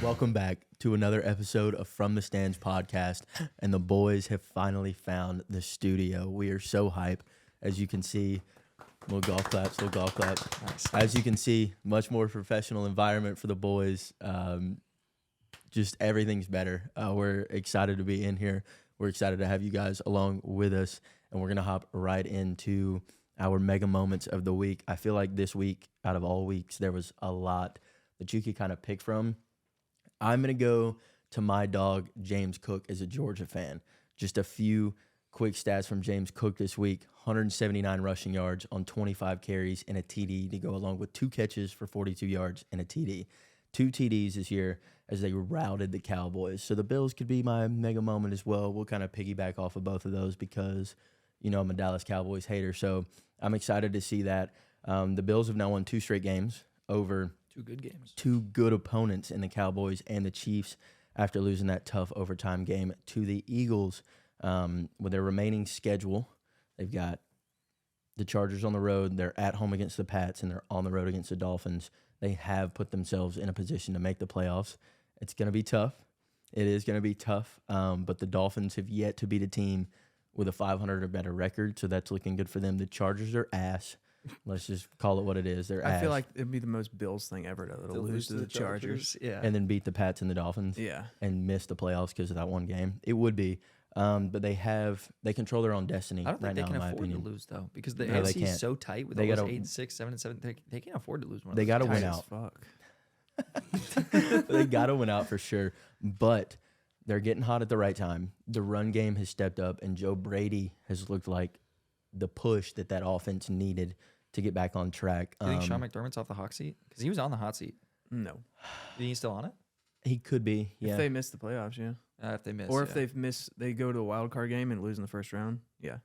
Welcome back to another episode of From the Stands podcast. And the boys have finally found the studio. We are so hype. As you can see, little golf claps. Nice. As you can see, much more professional environment for the boys. Just everything's better. We're excited to be in here. We're excited to have you guys along with us. And we're going to hop right into our mega moments of the week. I feel like this week, out of all weeks, there was a lot that you could kind of pick from. I'm going to go to my dog, James Cook, as a Georgia fan. Just a few quick stats from James Cook this week. 179 rushing yards on 25 carries and a TD to go along with 2 catches for 42 yards and a TD. 2 TDs this year as they routed the Cowboys. So the Bills could be my mega moment as well. We'll kind of piggyback off of both of those because, you know, I'm a Dallas Cowboys hater. So I'm excited to see that. The Bills have now won 2 straight games over 2 good games. 2 good opponents in the Cowboys and the Chiefs after losing that tough overtime game to the Eagles. With their remaining schedule, they've got the Chargers on the road, they're at home against the Pats, and they're on the road against the Dolphins. They have put themselves in a position to make the playoffs. It's going to be tough. It is going to be tough, but the Dolphins have yet to beat a team with a 500 or better record, so that's looking good for them. The Chargers are ass. Let's just call it what it is. They're ass. I feel like it'd be the most Bills thing ever to lose to the Chargers. Yeah. And then beat the Pats and the Dolphins. Yeah. And miss the playoffs because of that one game. It would be. But they control their own destiny I don't think right they now, can in my afford opinion. to lose, though, because the No, they AFC is can't. so tight with They all those gotta- 8, 6, 7, and 7. They can't afford to lose one. They got to Tight win as out. fuck. They got to win out for sure. But they're getting hot at the right time. The run game has stepped up, and Joe Brady has looked like the push that offense needed to get back on track. Do you think Sean McDermott's off the hot seat? Because he was on the hot seat. No. Do you think he's still on it? He could be, yeah. If they miss the playoffs, yeah. If they miss. Or if they go to a wild card game and lose in the first round, yeah.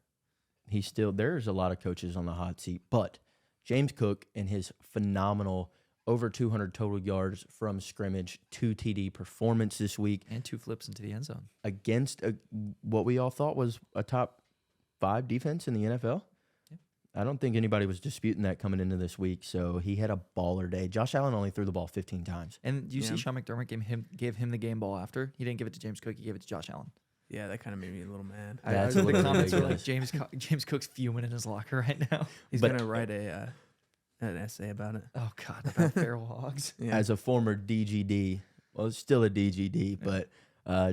There's a lot of coaches on the hot seat, but James Cook and his phenomenal over 200 total yards from scrimmage, 2 TD performance this week And 2 flips into the end zone. against what we all thought was a top 5 defense in the NFL. Yeah. I don't think anybody was disputing that coming into this week, so he had a baller day. Josh Allen only threw the ball 15 times. And you see Yeah. Sean McDermott gave him the game ball after. He didn't give it to James Cook. He gave it to Josh Allen. Yeah, that kind of made me a little mad. That's I a the little comments were like ridiculous. James Cook's fuming in his locker right now. He's But- going to write an essay about it. Oh God, about feral hogs. Yeah. As a former DGD, well, it's still a DGD, but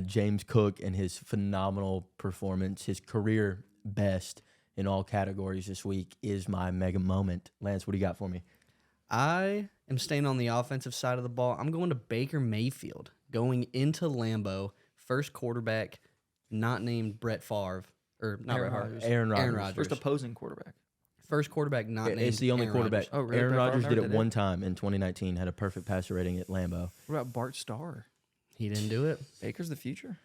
James Cook and his phenomenal performance, his career best in all categories this week is my mega moment. Lance, what do you got for me? I am staying on the offensive side of the ball. I'm going to Baker Mayfield, going into Lambeau, first quarterback not named Brett Favre, or not Aaron Brett Favre, Rodgers. Aaron Rodgers. Aaron Rodgers. First opposing quarterback. First quarterback not named It's the only Aaron quarterback. Rodgers. Oh, really? Aaron Brett Favre Rodgers did never it did one it? time in 2019, had a perfect passer rating at Lambeau. What about Bart Starr? He didn't do it. Baker's the future.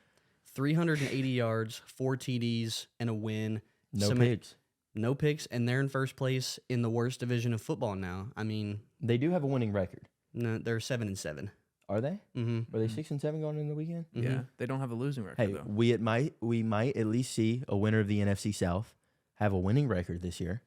380 yards, 4 TDs, and a win. No Some- picks. No picks, and they're in first place in the worst division of football now. I mean, They do have a winning record. no, they're 7-7. Are they? Mm-hmm. Were they 6-7 going into the weekend? Yeah. They don't have a losing record, Hey, though. we might at least see a winner of the NFC South have a winning record this year.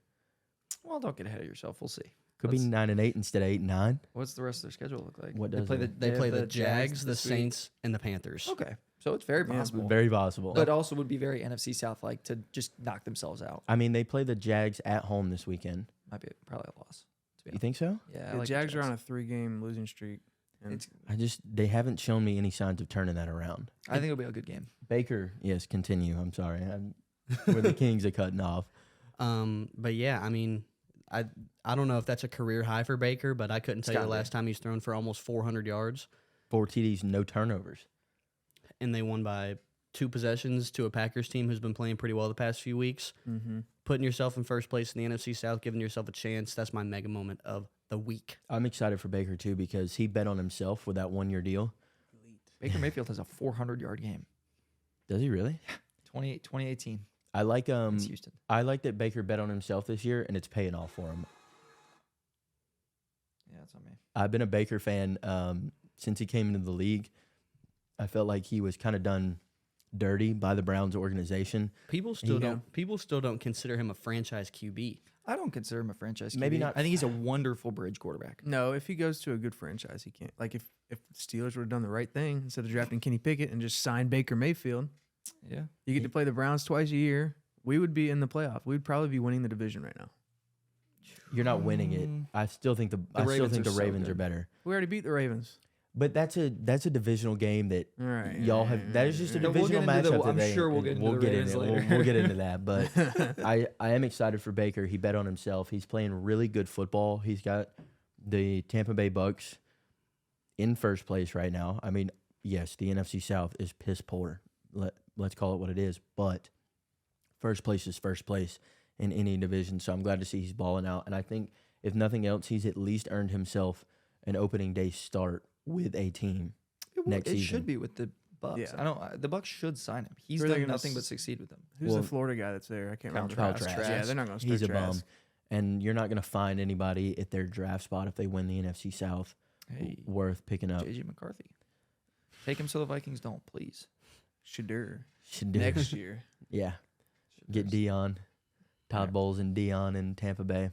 Well, don't get ahead of yourself. We'll see. Could be 9-8 instead of 8-9. What's the rest of their schedule look like? What they does play it? They play have the Jags, the this week. Saints, and the Panthers. Okay, so it's very Yeah, possible. Very possible. But also would be very NFC South like to just knock themselves out. I mean, they play the Jags at home this weekend. Might be probably a loss. To be You think so? honest. Yeah, I The like Jags are on a 3-game losing streak. And It's, They haven't shown me any signs of turning that around. I think it'll be a good game. Baker, yes, continue. I'm sorry. We're the kings of cutting off. But yeah, I mean, I don't know if that's a career high for Baker, but I couldn't tell you the gotta be. last time he's thrown for almost 400 yards, 4 TDs, no turnovers. and they won by 2 possessions to a Packers team who's been playing pretty well the past few weeks. mm-hmm. Putting yourself in first place in the NFC South, giving yourself a chance. That's my mega moment of the week. I'm excited for Baker, too, because he bet on himself with that 1-year deal. Baker Mayfield has a 400-yard game. Does he really? 2018 I like against Houston. I like that Baker bet on himself this year, and it's paying off for him. Yeah, that's on me. I've been a Baker fan since he came into the league. I felt like he was kind of done dirty by the Browns organization. People still Yeah. don't. People still don't consider him a franchise QB. I don't consider him a franchise QB. Maybe not- I think he's a wonderful bridge quarterback. No, if he goes to a good franchise, he can't. Like if Steelers would have done the right thing instead of drafting Kenny Pickett and just signed Baker Mayfield, Yeah. you get to play the Browns twice a year. We would be in the playoff. We would probably be winning the division right now. You're not winning it. I still think the Ravens are so Ravens are good. better. We already beat the Ravens. But that's a divisional game that All right. y'all have. That is just a Yeah, we'll divisional get into matchup. the- I'm that they- sure we'll get into the Ravens in it. later. We'll get into that. But I am excited for Baker. He bet on himself. He's playing really good football. He's got the Tampa Bay Bucks in first place right now. I mean, yes, the NFC South is piss poor. Let's call it what it is. But first place is first place in any division. So I'm glad to see he's balling out. And I think if nothing else, he's at least earned himself an opening day start with a team. Next it season. should be with the Bucks. Yeah. The Bucks should sign him. He's Who are they done gonna nothing but s- succeed with them. Who's Well, the Florida guy that's there? I can't Kyle remember. Trask. Yeah, they're not going to start He's a Trask. bum. And you're not going to find anybody at their draft spot if they win the NFC South Hey, worth picking up. JJ McCarthy. Take him so the Vikings don't, please. Shadur. Should do. Next year. Yeah. Get Dion. Todd Yeah. Bowles and Dion in Tampa Bay.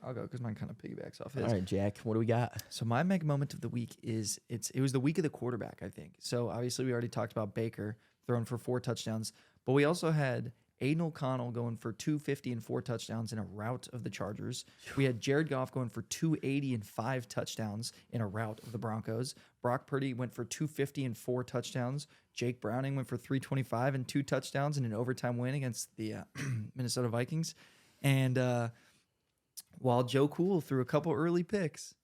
I'll go because mine kind of piggybacks off his. All right, Jack, what do we got? So my mega moment of the week is it was the week of the quarterback, I think. So obviously we already talked about Baker throwing for 4 touchdowns, but we also had Aiden O'Connell going for 250 and 4 touchdowns in a rout of the Chargers. We had Jared Goff going for 280 and 5 touchdowns in a rout of the Broncos. Brock Purdy went for 250 and 4 touchdowns. Jake Browning went for 325 and 2 touchdowns in an overtime win against the Minnesota Vikings. And while Joe Cool threw a couple early picks,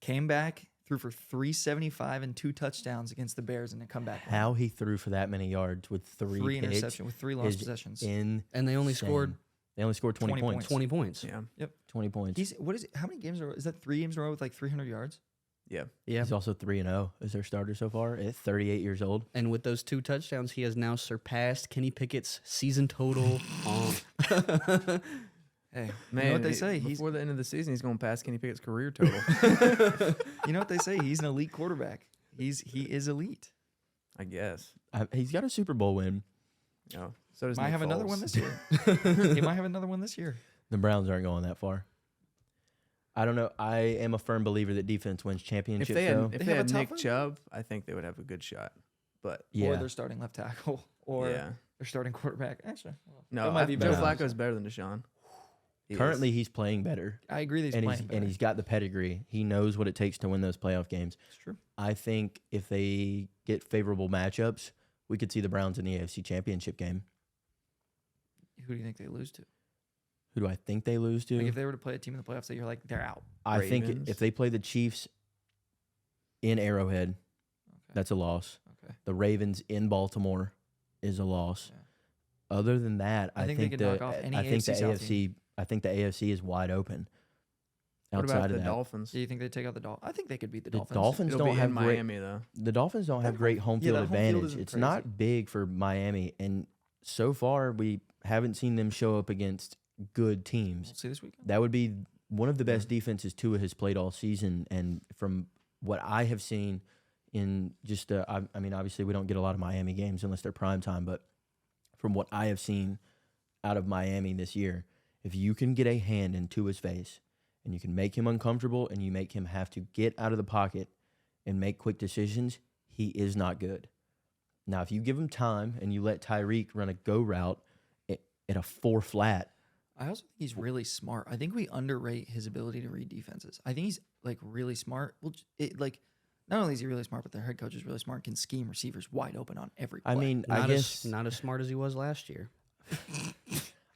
came back, threw for 375 and 2 touchdowns against the Bears in a comeback win. How he threw for that many yards with 3 Three picks interceptions with 3 lost is possessions. insane. And they only scored They only scored 20 20 points. points. 20 points. Yeah. 20 points. He's what is it? How many games are is that 3 games in a row with like 300 yards? Yeah. Yeah. He's also 3-0 as their starter so far at 38 years old. And with those 2 touchdowns, he has now surpassed Kenny Pickett's season total. Hey, Man, you know what they say? He's before the end of the season, he's going to pass Kenny Pickett's career total. you know what they say? He's an elite quarterback. He is elite. I guess. He's got a Super Bowl win. No. So does Might Nick have another Foles. one this year. He might have another one this year. The Browns aren't going that far. I don't know. I am a firm believer that defense wins If championships. they had, though. if They they have a had top Nick one? Chubb, I think they would have a good shot. But Or Yeah. they're starting left tackle. Or yeah. they're starting quarterback. Actually, well, No, that might be Joe better. Flacco's better than Deshaun. He is. Currently, he's playing better. I agree that he's and playing he's better. and he's got the pedigree. He knows what it takes to win those playoff games. It's true. I think if they get favorable matchups, we could see the Browns in the AFC Championship game. Who do you think they lose to? Who do I think they lose to? Like if they were to play a team in the playoffs that you're like, they're out. I think Ravens. if they play the Chiefs in Arrowhead, Okay. that's a loss. Okay. The Ravens in Baltimore is a loss. Yeah. Other than that, I think they could knock off any I think the AFC South AFC. I think the AFC is wide open. What Outside about of the that, Dolphins? Do you think they take out the Dolphins? I think they could beat the the Dolphins. Dolphins It'll don't be have in great. Miami though. The Dolphins don't have great home yeah, field that home field advantage. isn't It's crazy. not big for Miami, and so far we haven't seen them show up against good teams. We'll see this weekend. That would be one of the best defenses Tua has played all season, and from what I have seen in just, I mean, obviously we don't get a lot of Miami games unless they're prime time, but from what I have seen out of Miami this year, if you can get a hand in Tua's face and you can make him uncomfortable and you make him have to get out of the pocket and make quick decisions, he is not good. Now, if you give him time and you let Tyreek run a go route at a 4 flat, I also think he's really smart. I think we underrate his ability to read defenses. I think he's like really smart. Well, not only is he really smart, but their head coach is really smart. Can scheme receivers wide open on every play. I mean, Not I guess not as smart as he was last year.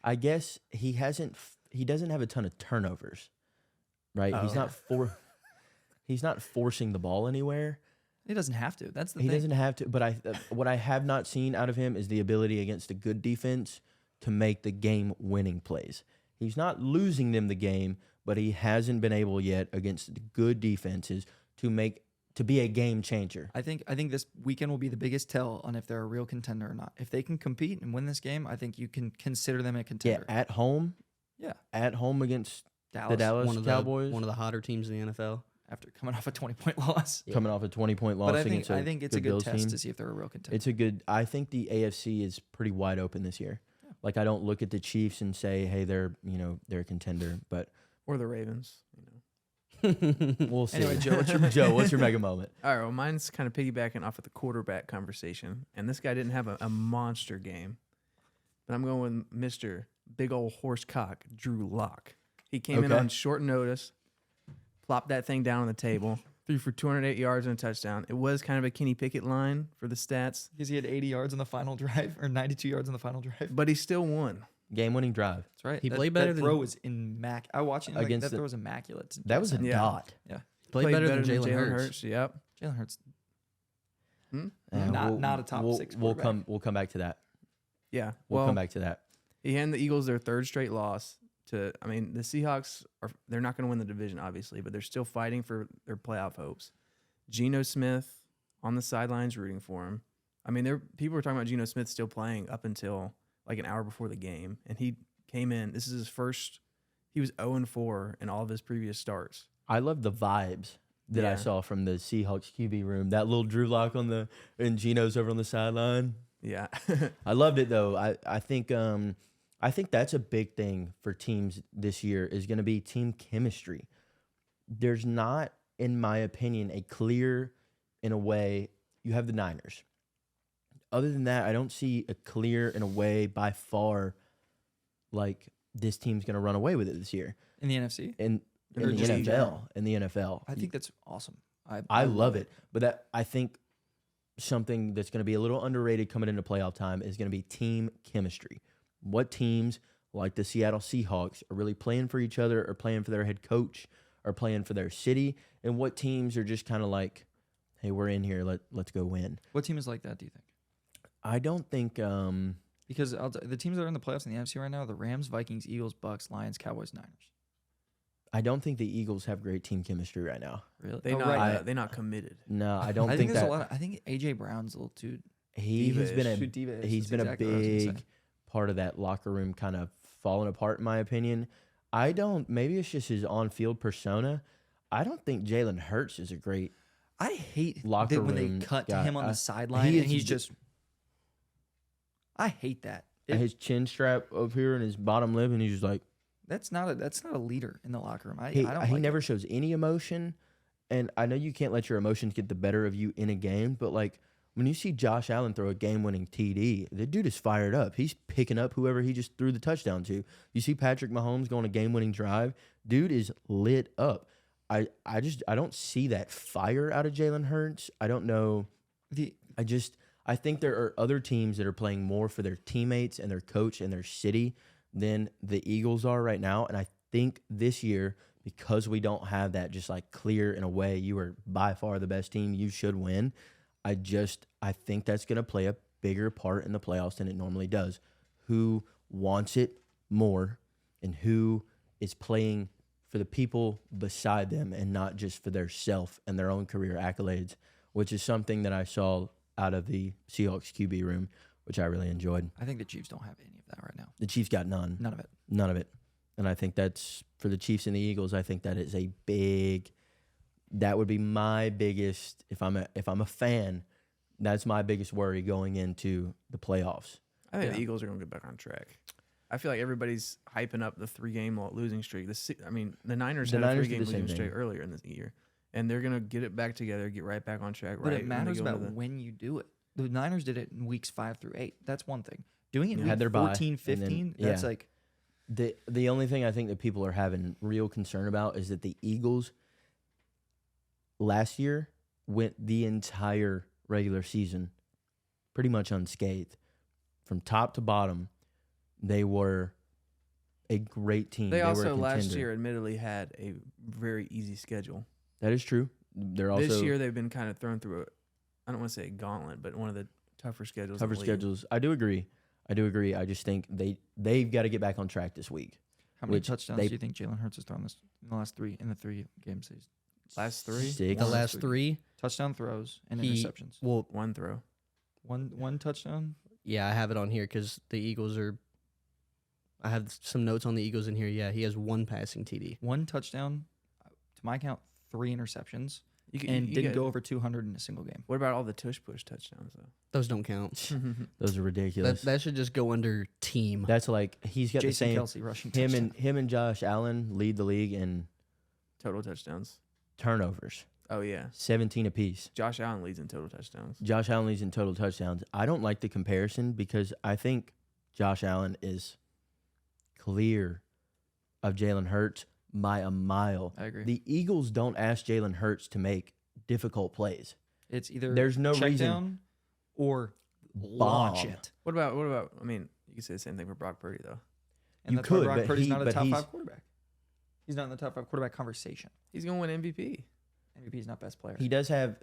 I guess he doesn't have a ton of turnovers, right? He's Oh. he's not forcing the ball anywhere. he doesn't have to. That's the He thing. doesn't have to, but what I have not seen out of him is the ability against a good defense to make the game winning plays. He's not losing them the game, but he hasn't been able yet against good defenses to be a game changer. I think this weekend will be the biggest tell on if they're a real contender or not. If they can compete and win this game, I think you can consider them a Yeah, contender. at home Yeah. against Dallas. the Dallas One of Cowboys. the hotter teams in the NFL. after coming off a 20-point loss. Yeah. coming off a 20-point loss But I against think it's a good good Bills test team. to see if they're a real contender. It's a good. I think the AFC is pretty wide open this year. Yeah. Like I don't look at the Chiefs and say, hey, they're they're a contender, but Or the Ravens. we'll see. Anyway, Joe, what's your Joe, what's your mega moment? All right, well, mine's kind of piggybacking off of the quarterback conversation, and this guy didn't have a monster game, but I'm going with Mr. Big Old Horse Cock, Drew Lock. He came in Okay. on short notice, plopped that thing down on the table, threw for 208 yards and a touchdown. It was kind of a Kenny Pickett line for the stats, Because he had 80 yards on the final drive, or 92 yards on the final drive. but he still won. Game-winning drive. That's right. He played better that than- throw was I watched it. Like, Against that the- throw was immaculate. That was a Yeah. dot. Played better than Jalen Hurts. Hurts. Yep. Jalen Hurts. And Not a top six We'll quarterback. come back to that. Yeah. We'll well, come back to that. he handed the Eagles their third straight loss. The Seahawks they're not going to win the division, obviously, but they're still fighting for their playoff hopes. Geno Smith on the sidelines rooting for him. People were talking about Geno Smith still playing up until like an hour before the game, and he came in. This is his first. He was 0-4 in all of his previous starts. I love the vibes that I Yeah. saw from the Seahawks QB room. That little Drew Lock and Geno's over on the sideline. Yeah. I loved it though. I think that's a big thing for teams this year is going to be team chemistry. There's not, in my opinion, a clear, in a way, you have the Niners. Other than that, I don't see a clear, in a way, by far, like this team's going to run away with it this year. In the NFC? In Or the just in NFL, general. in the NFL, I think that's awesome. I love it. But that I think something that's going to be a little underrated coming into playoff time is going to be team chemistry. What teams like the Seattle Seahawks are really playing for each other or playing for their head coach or playing for their city, and what teams are just kind of like, hey, we're in here, let's go win. What team is like that, do you think? I don't think Because the teams that are in the playoffs in the NFC right now are the Rams, Vikings, Eagles, Bucks, Lions, Cowboys, Niners. the Eagles have great team chemistry right now. Really? They right. not committed. No, I don't I think there's that a lot. I think AJ Brown's a little too. he has been Too a diva-ish. he's That's been exactly a what I was gonna say. big part of that locker room kind of falling apart, in my opinion. Maybe it's just his on-field persona. I don't think Jalen Hurts is a great. I hate Locker that when room they cut to guy. him on I- the sideline he and is he's just- just. I hate that. His chin strap up here and his bottom lip, and he's just like That's not a leader in the locker room. I he don't. he like never it. shows any emotion. And I know you can't let your emotions get the better of you in a game, but like when you see Josh Allen throw a game-winning TD, the dude is fired up. He's picking up whoever he just threw the touchdown to. You see Patrick Mahomes going a game-winning drive, dude is lit up. I don't see that fire out of Jalen Hurts. I don't know. I think there are other teams that are playing more for their teammates and their coach and their city than the Eagles are right now. And I think this year, because we don't have that just like clear in a way, you are by far the best team, you should win. I think that's going to play a bigger part in the playoffs than it normally does. Who wants it more and who is playing for the people beside them and not just for their self and their own career accolades, which is something that I saw out of the Seahawks QB room, which I really enjoyed. I think the Chiefs don't have any of that right now. The Chiefs got none. None of it. None of it. And I think that's for the Chiefs and the Eagles. I think that is that would be my biggest, if I'm a fan, that's my biggest worry going into the playoffs. I think Yeah. the Eagles are going to get back on track. I feel like everybody's hyping up the 3-game losing streak. The Niners had a Niners did 3-game the same losing streak thing. earlier in this year, and they're going to get it back together, get right back on track. But right it when they matters go into about the- when you do it. The Niners did it in weeks 5 through 8. That's one thing. Doing it in Yeah. week Had their bye, 14, and then- 15, yeah. that's like The only thing I think that people are having real concern about is that the Eagles last year went the entire regular season pretty much unscathed. From top to bottom, they were a great team. They were a also last contender. year admittedly had a very easy schedule. That is true. They're also This year they've been kind of thrown through I don't want to say a gauntlet, but one of the tougher schedules. in tougher the league. schedules. I do agree. I just think they've got to get back on track this week. how many which touchdowns they- do you think Jalen Hurts has thrown in the last 3 game season? Last 3, 6. The One, last three. 3, Touchdown throws and He- interceptions. well, one throw. One touchdown. yeah, I have it on here because the Eagles are. I have some notes on the Eagles in here. Yeah, he has 1 passing TD. One touchdown, to my count, 3 interceptions You, and you didn't get- go over 200 in a single game. What about all the tush push touchdowns though? Those don't count. Those are ridiculous. That should just go under team. That's like he's got the Jason same. Kelsey rushing Him touchdown. and Josh Allen lead the league in Total touchdowns. turnovers, Oh yeah, 17 apiece. Josh Allen leads in total touchdowns. Josh Allen leads in total touchdowns. I don't like the comparison because I think Josh Allen is clear of Jalen Hurts by a mile. I agree. The Eagles don't ask Jalen Hurts to make difficult plays. It's either There's no check reason down or launch bomb. it. What about? I mean, you could say the same thing for Brock Purdy though. And You that's why could, Brock but Purdy's he- not a but top he's- 5 quarterback. He's not in the top 5 quarterback conversation. He's gonna win MVP. MVP is not best player. He does have.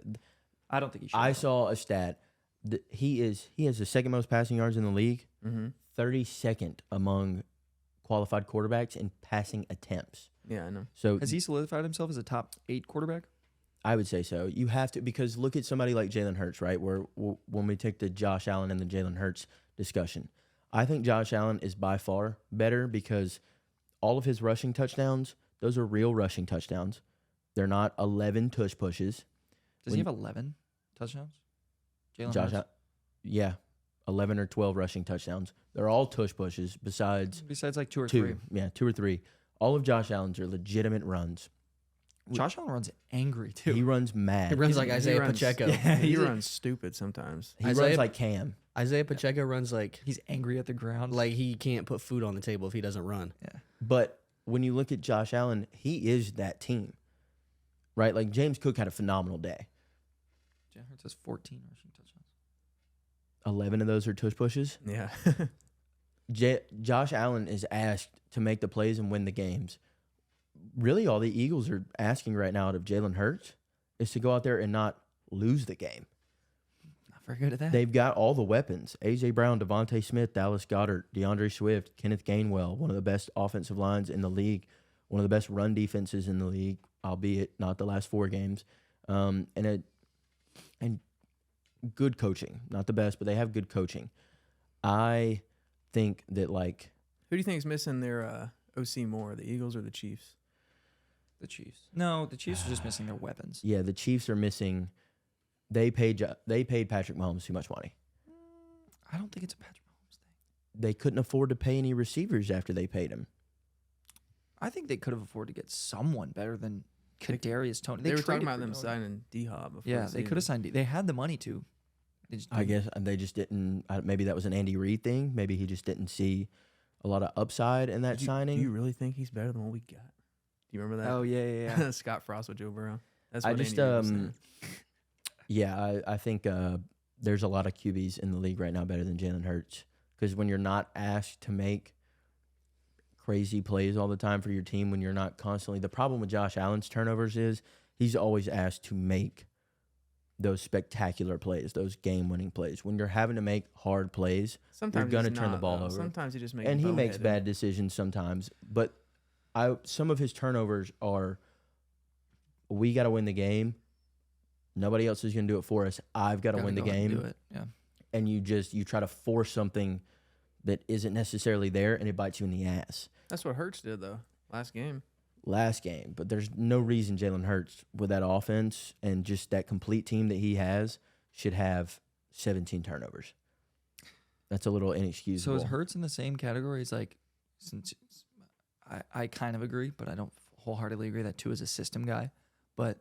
I don't think he should. I saw a stat that he has the second most passing yards in the league, Mm-hmm. 32nd among qualified quarterbacks in passing attempts. Yeah, I know. So Has he solidified himself as a top 8 quarterback? I would say so. You have to, because look at somebody like Jalen Hurts, right? Where when we take the Josh Allen and the Jalen Hurts discussion, I think Josh Allen is by far better because all of his rushing touchdowns, those are real rushing touchdowns. They're not 11 tush pushes. Does he have 11 touchdowns? Jalen Josh, Hurts? yeah, 11 or 12 rushing touchdowns. They're all tush pushes besides Besides like 2 or two. 3. Yeah, 2 or 3. All of Josh Allen's are legitimate runs. Josh Allen runs angry too. He runs mad. He runs like He Isaiah runs- Pacheco. Yeah, He he's, runs stupid sometimes. He Isaiah- runs like Cam. Isaiah Pacheco runs like he's angry at the ground. he can't put food on the table if he doesn't run. But when you look at Josh Allen, he is that team, right? Like James Cook had a phenomenal day. Jalen Hurts has 14 rushing touchdowns. 11 of those are tush pushes. Yeah. Josh Allen is asked to make the plays and win the games. Really, all the Eagles are asking right now out of Jalen Hurts is to go out there and not lose the game. Not very good at that. They've got all the weapons. A.J. Brown, Devontae Smith, Dallas Goedert, DeAndre Swift, Kenneth Gainwell, one of the best offensive lines in the league, one of the best run defenses in the league, albeit not the last 4 games. And good coaching. Not the best, but they have good coaching. I think that, like, Who do you think is missing their OC more, the Eagles or the Chiefs? The Chiefs. No, the Chiefs are just missing their weapons. yeah, the Chiefs are missing. They paid Patrick Mahomes too much money. I don't think it's a Patrick Mahomes thing. They couldn't afford to pay any receivers after they paid him. I think they could have afforded to get someone better than Kadarius Toney. They were talking traded about for them Toney. signing D-Hop before Yeah, the they could have season. signed. They had the money to. They just I didn't. guess they just didn't. Maybe that was an Andy Reid thing. Maybe he just didn't see a lot of upside in that Do signing. you really think he's better than what we got? Do you remember that? Oh yeah, yeah. Scott Frost with Joe Burrow. That's I what just Andy Reid was saying. yeah, I think there's a lot of QBs in the league right now better than Jalen Hurts because when you're not asked to make crazy plays all the time for your team, when you're not constantly, the problem with Josh Allen's turnovers is he's always asked to make those spectacular plays, those game-winning plays. When you're having to make hard plays, Sometimes gonna he's turn the not, ball though. over. Sometimes he just makes and he makes boneheaded. bad decisions sometimes, but some of his turnovers are, we got to win the game. Nobody else is going to do it for us. I've got to Gotta win the go ahead and game. do it. Yeah. And you try to force something that isn't necessarily there, and it bites you in the ass. That's what Hurts did though last game. Last game, but there's no reason Jalen Hurts with that offense and just that complete team that he has should have 17 turnovers. That's a little inexcusable. So is Hurts in the same category as like, since I kind of agree, but I don't wholeheartedly agree that Tua is a system guy. But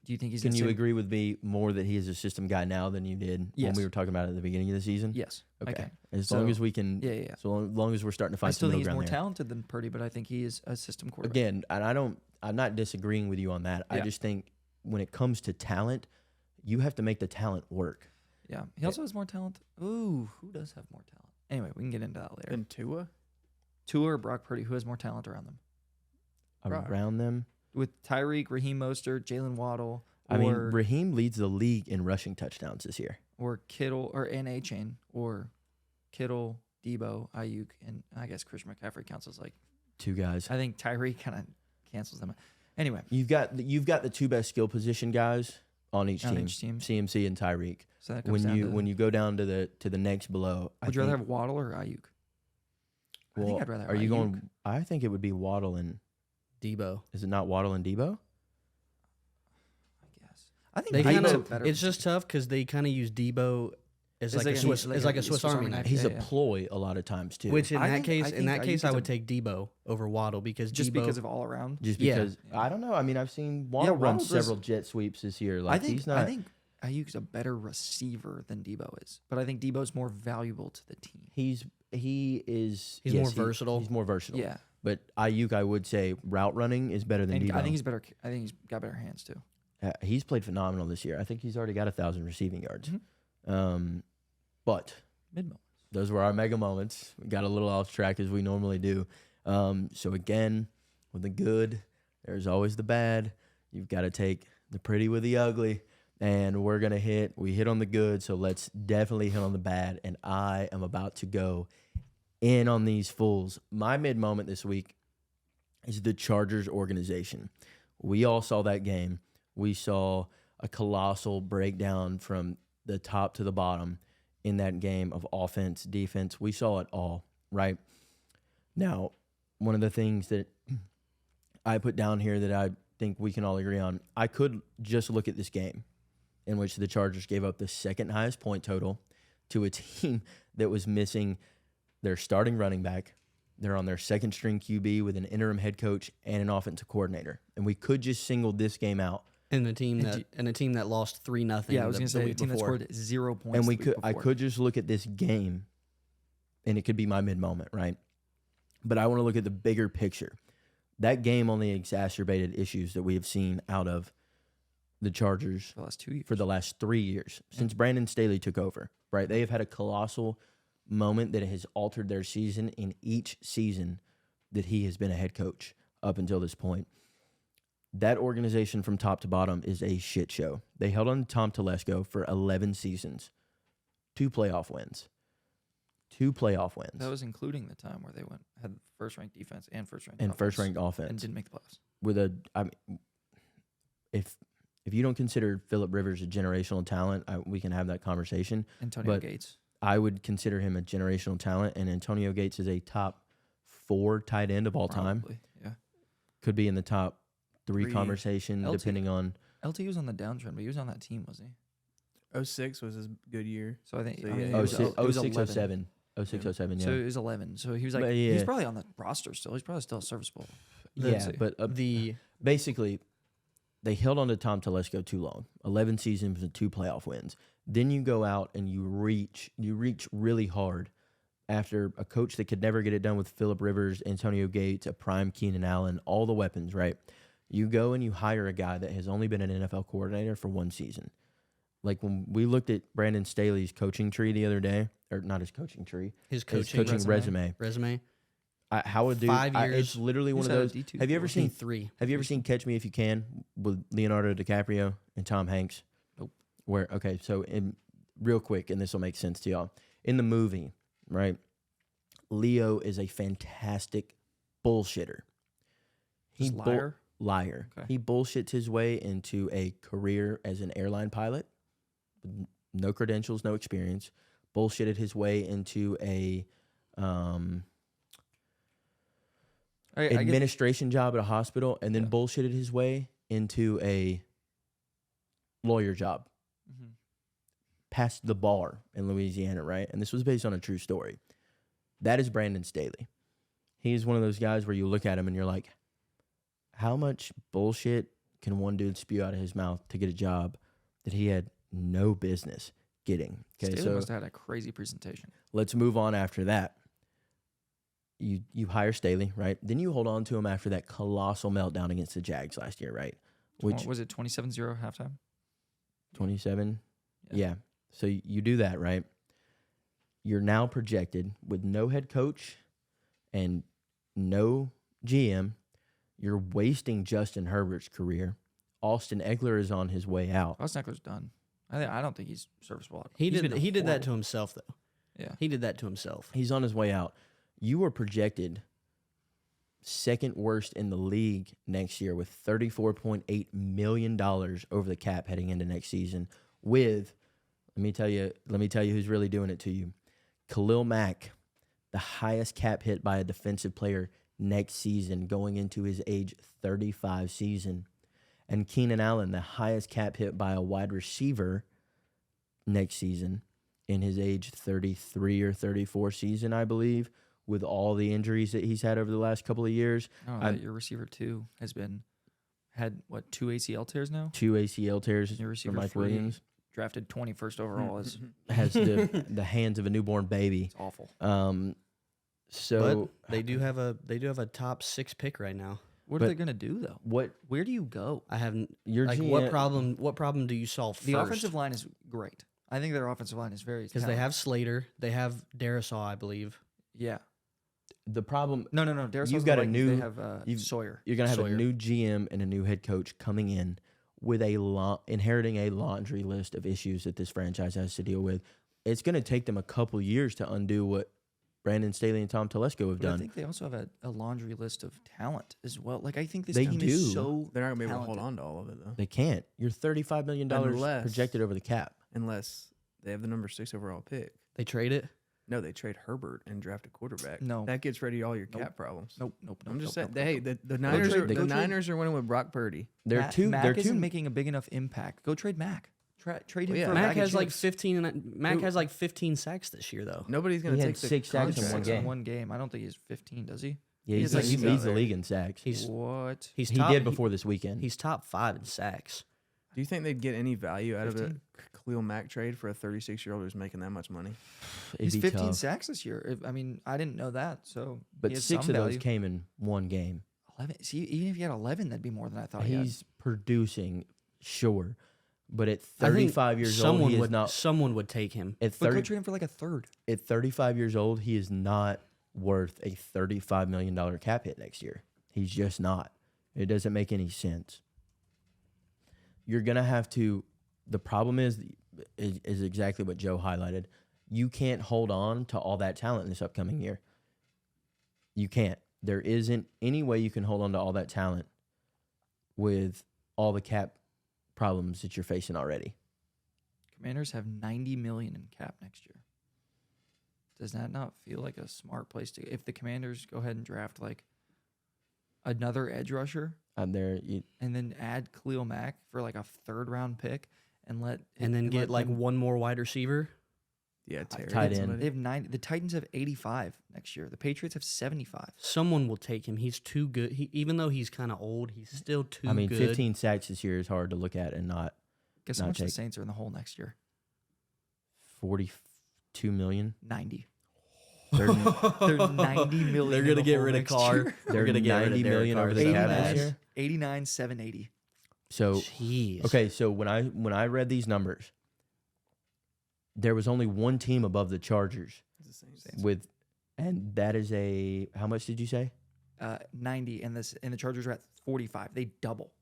do you think he's? Can in the you same- agree with me more that he is a system guy now than you did when Yes. we were talking about it at the beginning of the season? Yes. Okay. Okay. As So- long as we can, Yeah, yeah. yeah. so long as we're starting to I find still some think middle he's more ground there. talented than Purdy, but I think he is a system quarterback. Again, and I'm not disagreeing with you on that. I Yeah. just think when it comes to talent, you have to make the talent work. Yeah. He also has more talent. Ooh, who does have more talent? Anyway, we can get into that later. And Tua? Tua or Brock Purdy, who has more talent around them? Brock. Around them. With Tyreek, Raheem Mostert, Jalen Waddle, I mean, or Raheem leads the league in rushing touchdowns this year. or Kittle, or A Chain, or Kittle, Debo, Ayuk, and I guess Christian McCaffrey counts as like. 2 guys. I think Tyreek kind of cancels them. Anyway, You've got the 2 best skill position guys on each On team. each team. CMC and Tyreek. so that comes down to, When you go down to the next below, would you rather have Waddle or Ayuk? I think I'd rather have Are you Ayuk. going? I think it would be Waddle and Debo. is it not Waddle and Debo? I think They Debo's kind a of better. it's just tough because they kind of use Debo as It's like a like Swiss like as like a Swiss Army knife. He's Yeah, a yeah. ploy a lot of times too. Which in I that think- I case, in think that Ayuk case, is I a- would take Debo over Waddle because just Debo, because of all around. just Yeah. because I don't know. I mean, I've seen Waddle run Waddle does- several jet sweeps this year. Like he's not. I think Ayuk's a better receiver than Debo is, but I think Debo's more valuable to the team. he is. He's yes, more versatile. He's more versatile. Yeah, But Ayuk, I would say, route running is better than and Debo. I think he's better. I think he's got better hands too. He's played phenomenal this year. I think he's already got 1,000 receiving yards. Mhm. But Mid moment. those were our mega moments. We got a little off track as we normally do. So again, with the good, there's always the bad. You've got to take the pretty with the ugly. And we hit on the good, so let's definitely hit on the bad. And I am about to go in on these fools. My mid moment this week is the Chargers organization. We all saw that game. We saw a colossal breakdown from the top to the bottom in that game of offense, defense. We saw it all, right? Now, one of the things that I put down here that I think we can all agree on, I could just look at this game in which the Chargers gave up the second highest point total to a team that was missing their starting running back. They're on their second string QB with an interim head coach and an offensive coordinator. And we could just single this game out. and a team that lost 3-0. Yeah, I was the, gonna the say a week team that before. scored 0 points. And I before. could just look at this game and it could be my mid moment, right? But I want to look at the bigger picture. That game only exacerbated issues that we have seen out of the Chargers for the last 2 years. for the last 3 years since Brandon Staley took over, right? They have had a colossal moment that has altered their season in each season that he has been a head coach up until this point. That organization from top to bottom is a shit show. They held on to Tom Telesco for 11 seasons, 2 playoff wins. That was including the time where they had first ranked defense and first ranked and first ranked offense. and didn't make the playoffs. If you don't consider Phillip Rivers a generational talent, we can have that conversation. Antonio But Gates. I would consider him a generational talent, and Antonio Gates is a top 4 tight end of all time. Probably, yeah. Could be in the top 3 Three. conversation, LT. depending on. LT was on the downtrend, but he was on that team, wasn't he? 06 was his good year. So I think So, I mean, yeah, it Oh, was, si- it was 06, 11. 07. 06, 07, yeah. So it was 11. So he was like, But he's yeah. probably on the roster still. He's probably still serviceable. yeah, but the basically, they held on to Tom Telesco too long. 11 seasons and 2 playoff wins. Then you go out and you reach really hard after a coach that could never get it done with Phillip Rivers, Antonio Gates, a prime Keenan Allen, all the weapons, right? You go and you hire a guy that has only been an NFL coordinator for 1 season. Like when we looked at Brandon Staley's coaching tree the other day, or not his coaching tree, his his coaching, coaching resume. resume. How a dude, 5 years. it's literally one He's of had a those. D2 Have you ever before. seen 3. Have you ever seen Catch Me If You Can with Leonardo DiCaprio and Tom Hanks? Nope. So real quick, and this will make sense to y'all. In the movie, right, Leo is a fantastic bullshitter. Just liar? Liar. Okay. He bullshits his way into a career as an airline pilot with no credentials, no experience. Bullshitted his way into a I get, administration job at a hospital, and then Yeah. bullshitted his way into a lawyer job. Mhm. Passed the bar in Louisiana, right? And this was based on a true story. That is Brandon Staley. He's one of those guys where you look at him and you're like, how much bullshit can one dude spew out of his mouth to get a job that he had no business getting? Okay, Staley so must have had a crazy presentation. let's move on after that. You hire Staley, right? Then you hold on to him after that colossal meltdown against the Jags last year, right? Which Was it 27-0 halftime? 27? Yeah. Yeah. So you do that, right? You're now projected with no head coach and no GM. You're wasting Justin Herbert's career. Austin Eckler is on his way out. Austin Eckler's done. I don't think he's serviceable. He He's did been he did that to horrible. himself though. Yeah. He did that to himself. He's on his way out. You were projected second worst in the league next year with $34.8 million over the cap heading into next season with, let me tell you who's really doing it to you. Khalil Mack, the highest cap hit by a defensive player next season going into his age 35 season. and Keenan Allen, the highest cap hit by a wide receiver next season in his age 33 or 34 season, I believe, with all the injuries that he's had over the last couple of years. Your receiver 2 had 2 ACL tears now? 2 ACL tears Your for receiver Mike 3, Williams. drafted 21st overall, is Has the hands of a newborn baby. awful. So But they do have a top 6 pick right now. What but- are they going to do, though? what Where do you go? I haven't. your Like, GM what problem do you solve first? The offensive line is great. I think their offensive line is very because they have Slater, they have Darisaw, I believe. Yeah. the problem No. Darius You've got a they new- have you've- Sawyer. you're gonna have Sawyer. a new GM and a new head coach coming in with inheriting a laundry list of issues that this franchise has to deal with. It's gonna take them a couple years to undo what Brandon Staley and Tom Telesco have But I done. think they also have a laundry list of talent as well. Like, I think this They team do. is so They're not gonna be able to hold talented. on to all of it though, They can't. You're $35 million Unless- projected over the cap. unless they have the number 6 overall pick. They trade it. No, they trade Herbert and draft a quarterback. No. that gets rid of all your Nope. cap problems. Nope. I'm just nope, saying. Hey, nope. the Niners trade- are go the trade- Niners are winning with Brock Purdy. They're Mac, two. Mac They're isn't two. making a big enough impact. Go trade Mac. Trade him Well, yeah. for a Mac bag of has like chips. 15. Mac Who- has like 15 sacks this year though. Nobody's gonna He had take the 6 sacks in contract. one Sacks in game. one game. I don't think he's 15, does he? Yeah, He's he like- leads the there. league in sacks. He's What? he's He top, did before this weekend. He's top 5 in sacks. Do you think they'd get any value out of a 15? Khalil Mack trade for a 36-year-old who's making that much money? It'd He's be 15 tough. sacks this year. I mean, I didn't know that. So, But he has 6 some of those value. came in one game. 11. See, even if he had 11, that'd be more than I thought he had. He's producing, sure, but at I think 35 years old, he is would, not. Someone would take him. At But go 30, trade him for like a third. at 35 years old, he is not worth a $35 million cap hit next year. He's just not. It doesn't make any sense. You're gonna have to. The problem is exactly what Joe highlighted. You can't hold on to all that talent in this upcoming year. You can't. There isn't any way you can hold on to all that talent with all the cap problems that you're facing already. Commanders have 90 million in cap next year. Does that not feel like a smart place to? If the Commanders go ahead and draft like another edge rusher There, and then add Khalil Mack for like a 3rd round pick and And then get like them- one more wide receiver. Yeah, Terry. tight get end. somebody. They have 90. The Titans have 85 next year. The Patriots have 75. Someone will take him. He's too good. Even though he's kind of old, he's still too I mean, good. 15 sacks this year is hard to look at and not Guess how Not much the take- Saints are in the hole next year? 42 million. 90. They're, They're 90 million. They're in gonna the get hole rid of next Carr. year. they're gonna get rid of 90 Derek million Carr over so the cap fast. this year. 89, 780. So Jeez. okay, so when I read these numbers, there was only one team above the Chargers It's the Saints. with, and that is how much did you say? 90, and the Chargers are at 45. They double.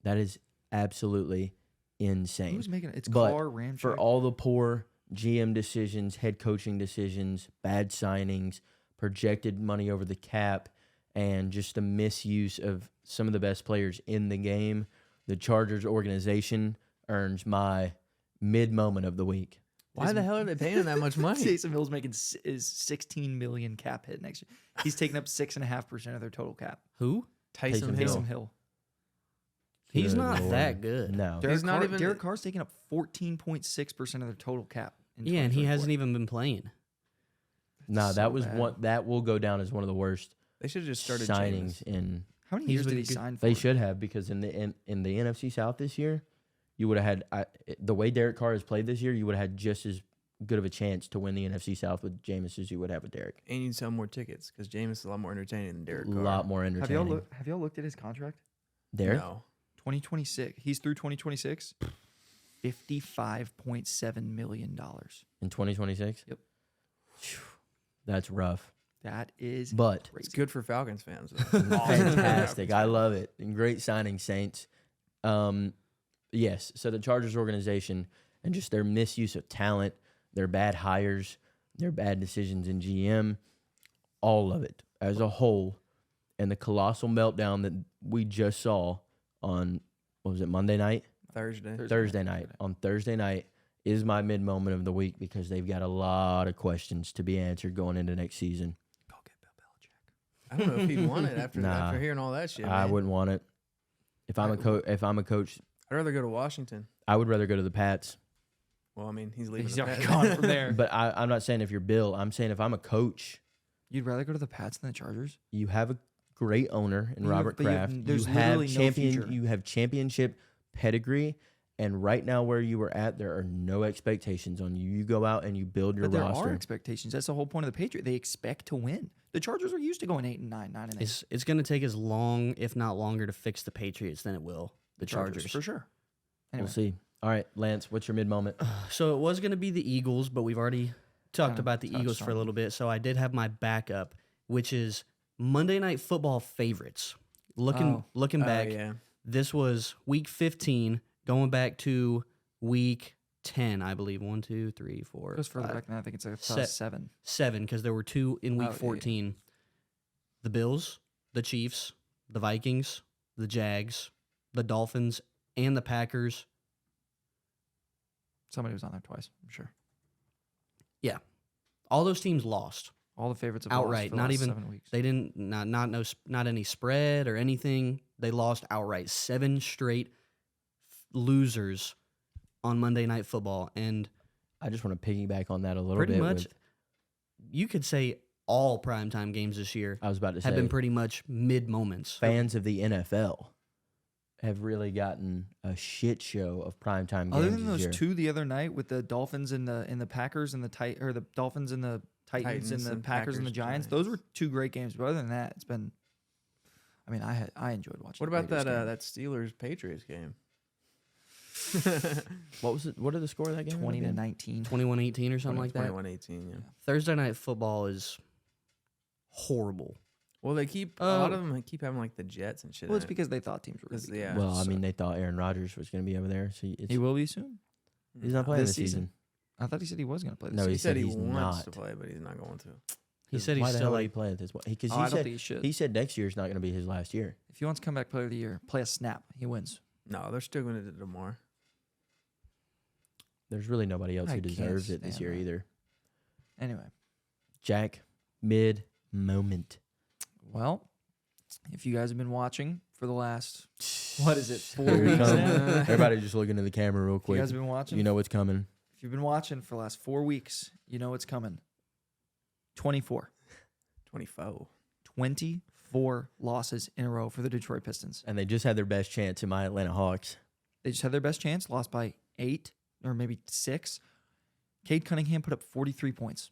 That is absolutely insane. Who's making it? It's But Carr, Ramchick. For all the poor GM decisions, head coaching decisions, bad signings, projected money over the cap, and just the misuse of some of the best players in the game, the Chargers organization earns my mid moment of the week. Why the hell are they paying him that much money? Taysom Hill's making is 16 million cap hit next year. He's taking up 6.5% of their total cap. Who? Taysom Hill. Hill. Taysom Hill. He's Good not Lord. that good. No. He's not even- Derek Carr's taking up 14.6% of their total cap. in Yeah, and he 2024. hasn't even been playing. No, so that was bad. one that will go down as one of the worst They should have just started signings Jameis. in. How many He's years did been he good. sign for? They should have, because in the NFC South this year, you would have had the way Derek Carr has played this year, you would have had just as good of a chance to win the NFC South with Jameis as you would have with Derek. And you'd sell more tickets because Jameis is a lot more entertaining than Derek A Carr. lot more Have entertaining. y'all looked at his contract? Derek, No. 2026. He's through 2026. $55.7 million. in 2026. Yep. That's rough, That is but It's crazy. good for Falcons fans. fantastic. I love it. And great signing, Saints. Yes. So the Chargers organization and just their misuse of talent, their bad hires, their bad decisions in GM, all of it as a whole, and the colossal meltdown that we just saw on, what was it, Monday night? Thursday night. On Thursday night is my mid moment of the week because they've got a lot of questions to be answered going into next season. Go get Bill Belichick. I don't know if he'd want it after Nah. after hearing all that shit. I man. wouldn't want it. If I'm a coach, I'd rather go to Washington. I would rather go to the Pats. Well, I mean, he's leaving. He's the already Pats. gone from there. But I'm not saying if you're Bill. I'm saying if I'm a coach, You'd rather go to the Pats than the Chargers? you have a great owner in You have- Robert but you have- Kraft. there's You have literally no future. You have championship pedigree, and right now where you were at, there are no expectations on you. You go out and you build your But there roster. are expectations. That's the whole point of the Patriot. They expect to win. The Chargers are used to going 8-9, 9-8. It's going to take as long, if not longer, to fix the Patriots than it will the Chargers. for sure. Anyway, We'll see. All right, Lance, what's your mid moment? So it was going to be the Eagles, but we've already talked Kinda about the touched Eagles for a on it. little bit. So I did have my backup, which is Monday Night Football favorites. Looking Oh, back, yeah. this was week 15, going back to week 10, I believe. 1, 2, 3, 4, it goes further 5, back than I think it's like Se- 7. 7, because there were 2 in week Oh, yeah, yeah. 14. The Bills, the Chiefs, the Vikings, the Jags, the Dolphins, and the Packers. Somebody was on there twice, I'm sure. All those teams lost. All the favorites have Outright, lost for the not last even- 7 weeks. They didn't not any spread or anything. They lost outright. 7 straight losers on Monday Night Football, and I just want to piggyback on that a little pretty bit. much you could say all primetime games this year I was about to have say, been pretty much mid moments. fans of the NFL have really gotten a shit show of primetime games Other than this those year. 2 the other night with the Dolphins and the Packers and the Dolphins and the Titans and Titans the and Packers and the Packers, Giants, those were 2 great games. But other than that, it's been. I mean, I enjoyed watching. What about the Raiders that game. that Steelers Patriots game? What was it? What are the score of that game? 20 to again? 19? 21-18 or something like that. 21-18, yeah. Thursday Night Football is horrible. Well, they keep a lot of them keep having like the Jets and shit. Well, in it's it. because they thought teams were. Gonna 'Cause, be yeah. good. Well, I So- mean, they thought Aaron Rodgers was going to be over there, so it's, he will be soon. he's not playing this this season. I thought he said he was going to play. This No, season. He said he he's wants not. to play, but he's not going to. He said Why he's the still hell would he like play at this? Because Oh, he I don't said think he should. he said next year's not going to be his last year. If he wants to come back player of the year, play a snap, he wins. No, they're still going to do Demar. There's really nobody else I who can't deserves it this stand year that. either. Anyway, Jack, mid moment. well, if you guys have been watching for the last, what is it, 4 Here it weeks comes. now? Everybody just looking at the camera real If you quick. guys have been watching, You know what's coming. if you've been watching for the last 4 weeks, you know what's coming. 24. 24 losses in a row for the Detroit Pistons. And they just had their best chance in my Atlanta Hawks. They just had their best chance, lost by 8 or maybe 6. Cade Cunningham put up 43 points.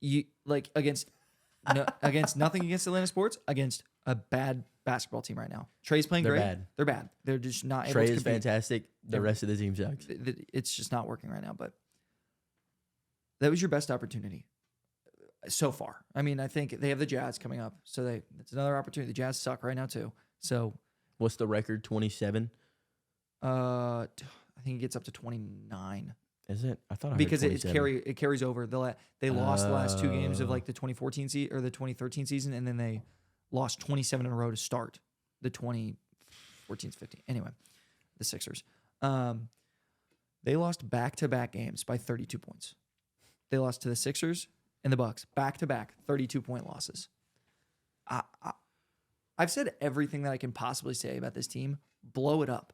You like against nothing against Atlanta sports, against a bad basketball team right now. Trey's playing They're great. bad. They're bad. They're just not able Trey to is compete. fantastic. The They're- rest of the team sucks. It's just not working right now. But that was your best opportunity so far. I mean, I think they have the Jazz coming up, so it's another opportunity. The Jazz suck right now too. So What's the record? 27? I think it gets up to 29 Is it? I thought I heard because it 27. carries over. They lost the last 2 games of Oh. like the 2014 season or the 2013 season, and then they lost 27 in a row to start the 2014-15. Anyway, the Sixers. They lost back-to-back games by 32 points. They lost to the Sixers and the Bucks back-to-back 32-point losses. I've said everything that I can possibly say about this team. Blow it up.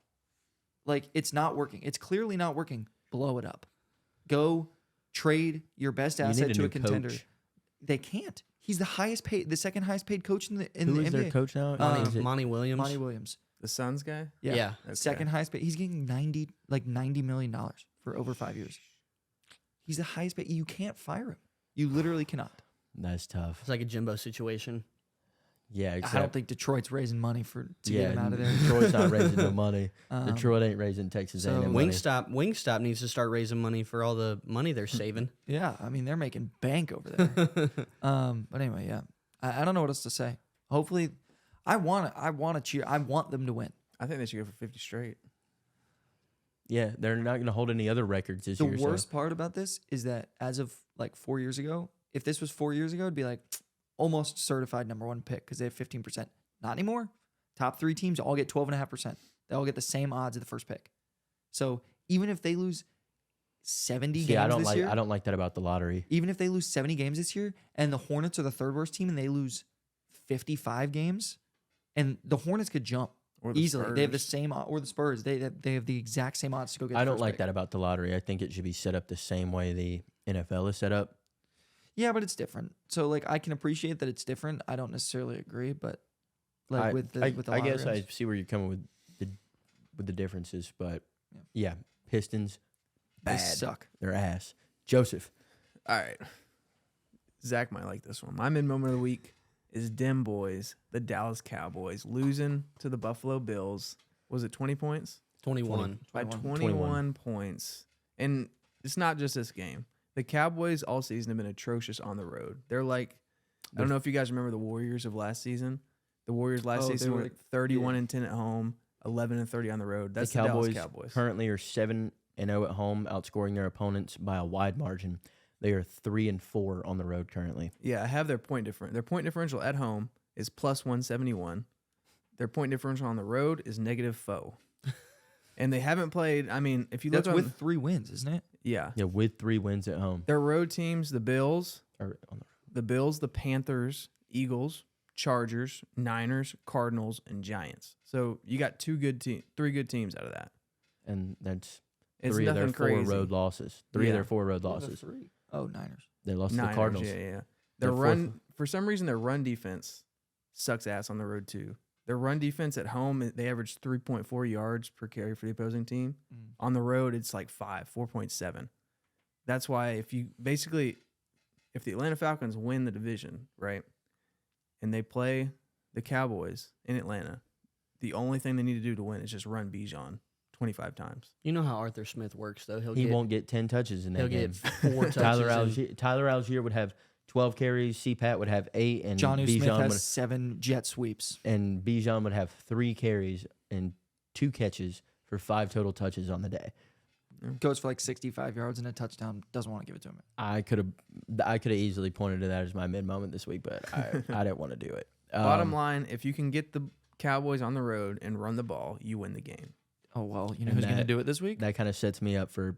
Like, it's not working. It's clearly not working. Blow it up. Go trade your best You asset need a to new a contender. coach. They can't. He's the highest paid, the second highest paid coach in the Who NBA. is their coach now? Is it- Monty Williams. Monty Williams. The Suns guy? Yeah. Okay. Second highest paid. He's getting $90 million for over 5 years. He's the highest paid. You can't fire him. You literally cannot. That's tough. It's like a Jimbo situation. Yeah, except I don't think Detroit's raising money to yeah, get him out of there. Detroit's not raising no money. Um, Detroit ain't raising Texas so A&M money. Wingstop needs to start raising money for all the money they're saving. Yeah, I mean they're making bank over there. But anyway, yeah, I don't know what else to say. Hopefully, I want to cheer. I want them to win. I think they should go for 50 straight. Yeah, they're not going to hold any other records this The year. worst part about this is that as of like 4 years ago, if this was 4 years ago, it'd be like almost certified number 1 pick because they have 15%. Not anymore. Top 3 teams all get 12.5%. They all get the same odds at the first pick. So even if they lose 70 So, games I don't this like. year, I don't like that about the lottery. even if they lose 70 games this year and the Hornets are the third worst team and they lose 55 games, and the Hornets could jump. Or the easily. They have the Spurs. same or the Spurs. They have the exact same odds to go get. I the don't first like pick. that about the lottery. I think it should be set up the same way the NFL is set up. Yeah, but it's different. So like I can appreciate that it's different. I don't necessarily agree, but like I with the I guess lottery, I see where you're coming with the differences, but Yeah. yeah, Pistons they bad. suck. They're ass. Joseph, All right. Zach might like this one. My mid moment of the week is Dem Boys, the Dallas Cowboys, losing to the Buffalo Bills. Was it 20 points? 21. By 21. 21 points. And it's not just this game. The Cowboys all season have been atrocious on the road. They're like, I don't know if you guys remember the Warriors of last season. The Warriors last Oh, they season were were like- 31 and 10 at home, 11 and 30 on the road. That's the Cowboys, Dallas Cowboys. currently are 7-0 at home, outscoring their opponents by a wide margin. They are 3-4 on the road currently. Yeah, I have their point differential. Their point differential at home is plus 171. Their point differential on the road is negative foe. And they haven't played. I mean, if you look That's on, with 3 wins, isn't it? yeah, Yeah, with 3 wins at home. their road teams: the Bills, Or on the Panthers, Eagles, Chargers, Niners, Cardinals, and Giants. So you got 3 good teams out of that. and that's It's 3 of their nothing 4 crazy. road losses. 3 of Yeah. their 4 road What were the losses. 3? Oh, Niners. They lost to Niners, the Cardinals. Yeah. Their Their fourth- run, for some reason, their run defense sucks ass on the road too. Their run defense at home, they average 3.4 yards per carry for the opposing team. Mm. On the road, it's like 4.7. That's why if the Atlanta Falcons win the division, right, and they play the Cowboys in Atlanta, the only thing they need to do to win is just run Bijan 25 times. You know how Arthur Smith works, though. He won't get 10 touches in He'll that game. get 4 touches. Tyler Algier would have 12 carries. CPAT would have 8, and John Smith Bijan has would 7 jet sweeps. would have 3 carries and 2 catches for 5 total touches on the day. Goes for like 65 yards and a touchdown. Doesn't want to give it to him. I could have easily pointed to that as my mid moment this week, but I didn't want to do it. Bottom line, if you can get the Cowboys on the road and run the ball, you win the game. Oh, well, you know And who's going to that- do it this week? that kind of sets me up for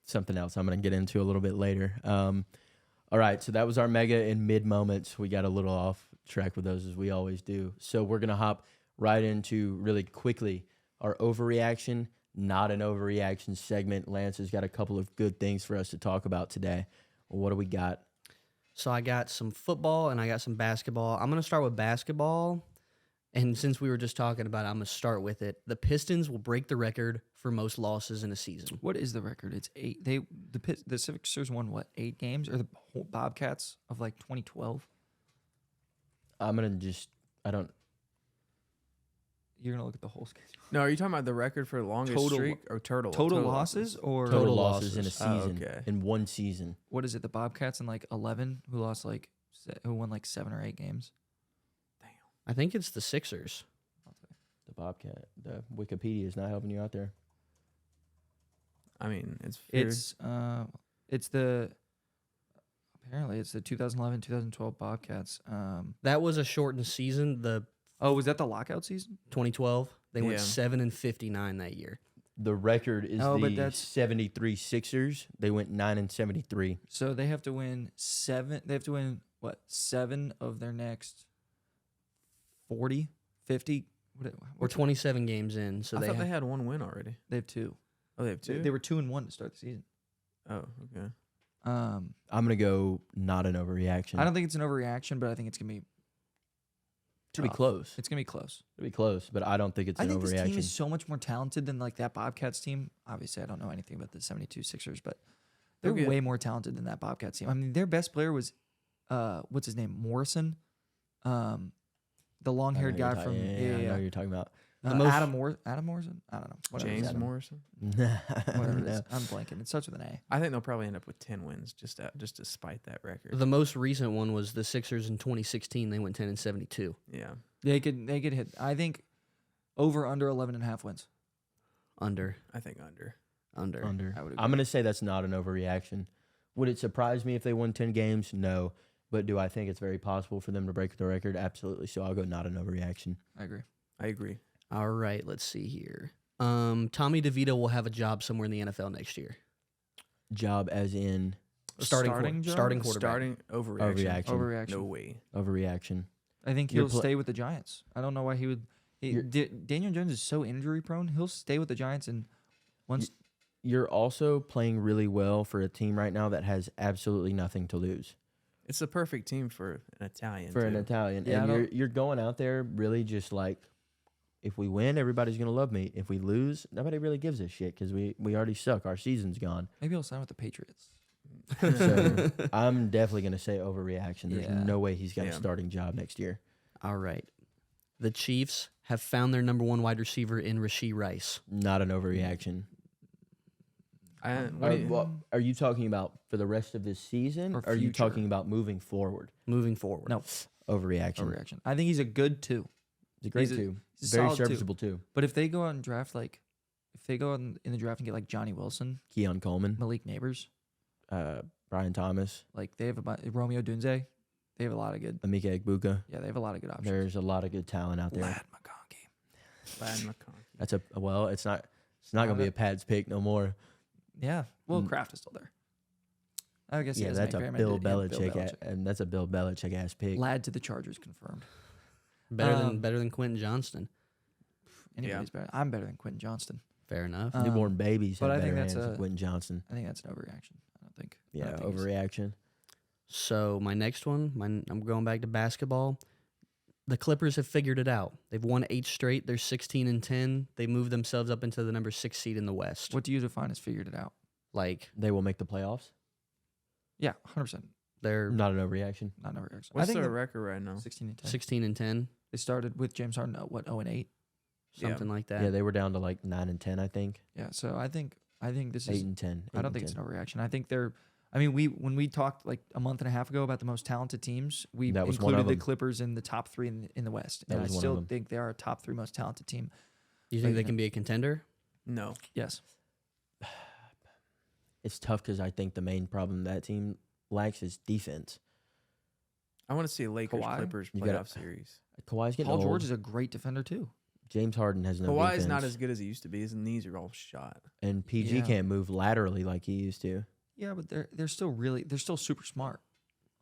something else I'm going to get into a little bit later. All right, so that was our mega and mid moments. We got a little off track with those as we always do. So we're going to hop right into really quickly our overreaction, not an overreaction segment. Lance has got a couple of good things for us to talk about today. What do we got? So I got some football and I got some basketball. I'm going to start with basketball. And since we were just talking about it, I'm going to start with it. The Pistons will break the record for most losses in a season. What is the record? It's 8. The Sixers won what? 8 games, or the whole Bobcats of like 2012. I'm going to just, I don't, You're gonna look at the whole schedule. No, are you talking about the record for longest Total- streak or total Total losses or total losses in a losses. Oh, season, okay. in one season. what is it? The Bobcats in like 11 who lost like who won like 7 or 8 games. I think it's the Sixers. The Bobcat, the Wikipedia is not helping you out there. I mean, it's fair. It's the apparently it's the 2011-2012 Bobcats. That was a shortened season. The Oh, was that the lockout season? 2012, they went Yeah. 7-59 that year. The record is Oh, but the that's- 73 Sixers. They went 9-73. So they have to win 7. They have to win what? 7 of their next 40, 50. We're 27 games in, so I they thought have, they had 1 win already. They have 2. Oh, they have 2. They were 2-1 to start the season. Oh, okay. Um, I'm gonna go not an overreaction. I don't think it's an overreaction, but I think it's gonna be. It'll be tough. close. It's gonna be close. It'll be close, but I don't think it's I an think this team overreaction. is so much more talented than like that Bobcats team. Obviously, I don't know anything about the 72 Sixers, but they're They'll get- way more talented than that Bobcats team. I mean, their best player was, what's his name, Morrison, the I know long-haired you're guy ta- from I know who you're talking about. Uh, most- Adam Morrison. I don't know. Whatever his James name- Morrison. Whatever it No. is. I'm blanking. It starts with an A. I think they'll probably end up with 10 wins just to spite that record. the most recent one was the Sixers in 2016. They went 10-72. Yeah. They could hit. I think over under 11.5 wins. Under. I think under. Under. Under. I would I'm agree. gonna say that's not an overreaction. Would it surprise me if they won 10 games? No. But do I think it's very possible for them to break the record? Absolutely. So I'll go not an overreaction. I agree. I agree. All right, let's see here. Tommy DeVito will have a job somewhere in the NFL next year. Job as in Starting job? Starting quarterback. Starting overreaction. overreaction. Overreaction. No way. Overreaction. I think You're he'll pl- stay with the Giants. I don't know why he would. Daniel Jones is so injury prone. He'll stay with the Giants, and once You're also playing really well for a team right now that has absolutely nothing to lose. It's the perfect team for an Italian. For an too. Italian. Yeah, I And you're don't- you're going out there really just like, if we win, everybody's gonna love me. If we lose, nobody really gives a shit because we already suck. Our season's gone. maybe he'll sign with the Patriots. So I'm definitely gonna say overreaction. There's Yeah. no way he's got a Yeah. starting job next year. All right. The Chiefs have found their number one wide receiver in Rashee Rice. Not an overreaction. What do you- Are you talking about for the rest of this season? Or Or are you future? talking about moving forward? Moving forward. No. Overreaction. Overreaction. I think he's a good 2. It's a great He's a- two. he's a Very solid two. serviceable too. But if they go out and draft if they go out in the draft and get like Johnny Wilson, Keon Coleman, Malik Neighbors, Brian Thomas, like they have Romeo Dunze, they have a lot of good. Amika Egbuka. Yeah, they have a lot of good options. There's a lot of good talent out there. Lad McConkey. Lad McConkey. That's it's not gonna be a Pad's pick no more. Yeah. Well, Mm. Kraft is still there. I guess Yeah, he that's has a McPherson. Bill Yeah, Belichick, and that's a Bill Belichick ass pick. Lad to the Chargers confirmed. Better than Quentin Johnston. Anybody's better. I'm better than Quentin Johnston. Fair enough. Newborn babies have but I better think that's hands than a- Quentin Johnson. I think that's an overreaction. I don't think. I Yeah, don't think he's- overreaction. So my next one, I'm going back to basketball. The Clippers have figured it out. They've won 8 straight. They're 16-10. They moved themselves up into the number 6 seed in the West. What do you define as figured it out? Like They will make the playoffs. Yeah, 100%. they're Not an overreaction. Not an overreaction. What's I think their record right now? 16-10. 16-10, They started with James Harden at 0-8. something like that. Yeah, they were down to like 9 and 10, I think. Yeah, so I think this 8 is. and 10. I don't think it's an overreaction. I think they're. I mean, when we talked like a month and a half ago about the most talented teams, we That was one of included the them. Clippers in the top 3 in the West, That and I was one of still them. think they are a top 3 most talented team. Do you think But, they you can be a contender? No. Yes, It's tough because I think the main problem that team lacks is defense. I want to see a Lakers Kawhi? Clippers You playoff gotta- series. Kawhi's getting Paul old. George is a great defender too. James Harden has no Kawhi defense. is not as good as he used to be. His knees are all shot. And PG Yeah. can't move laterally like he used to. Yeah, but they're still super smart.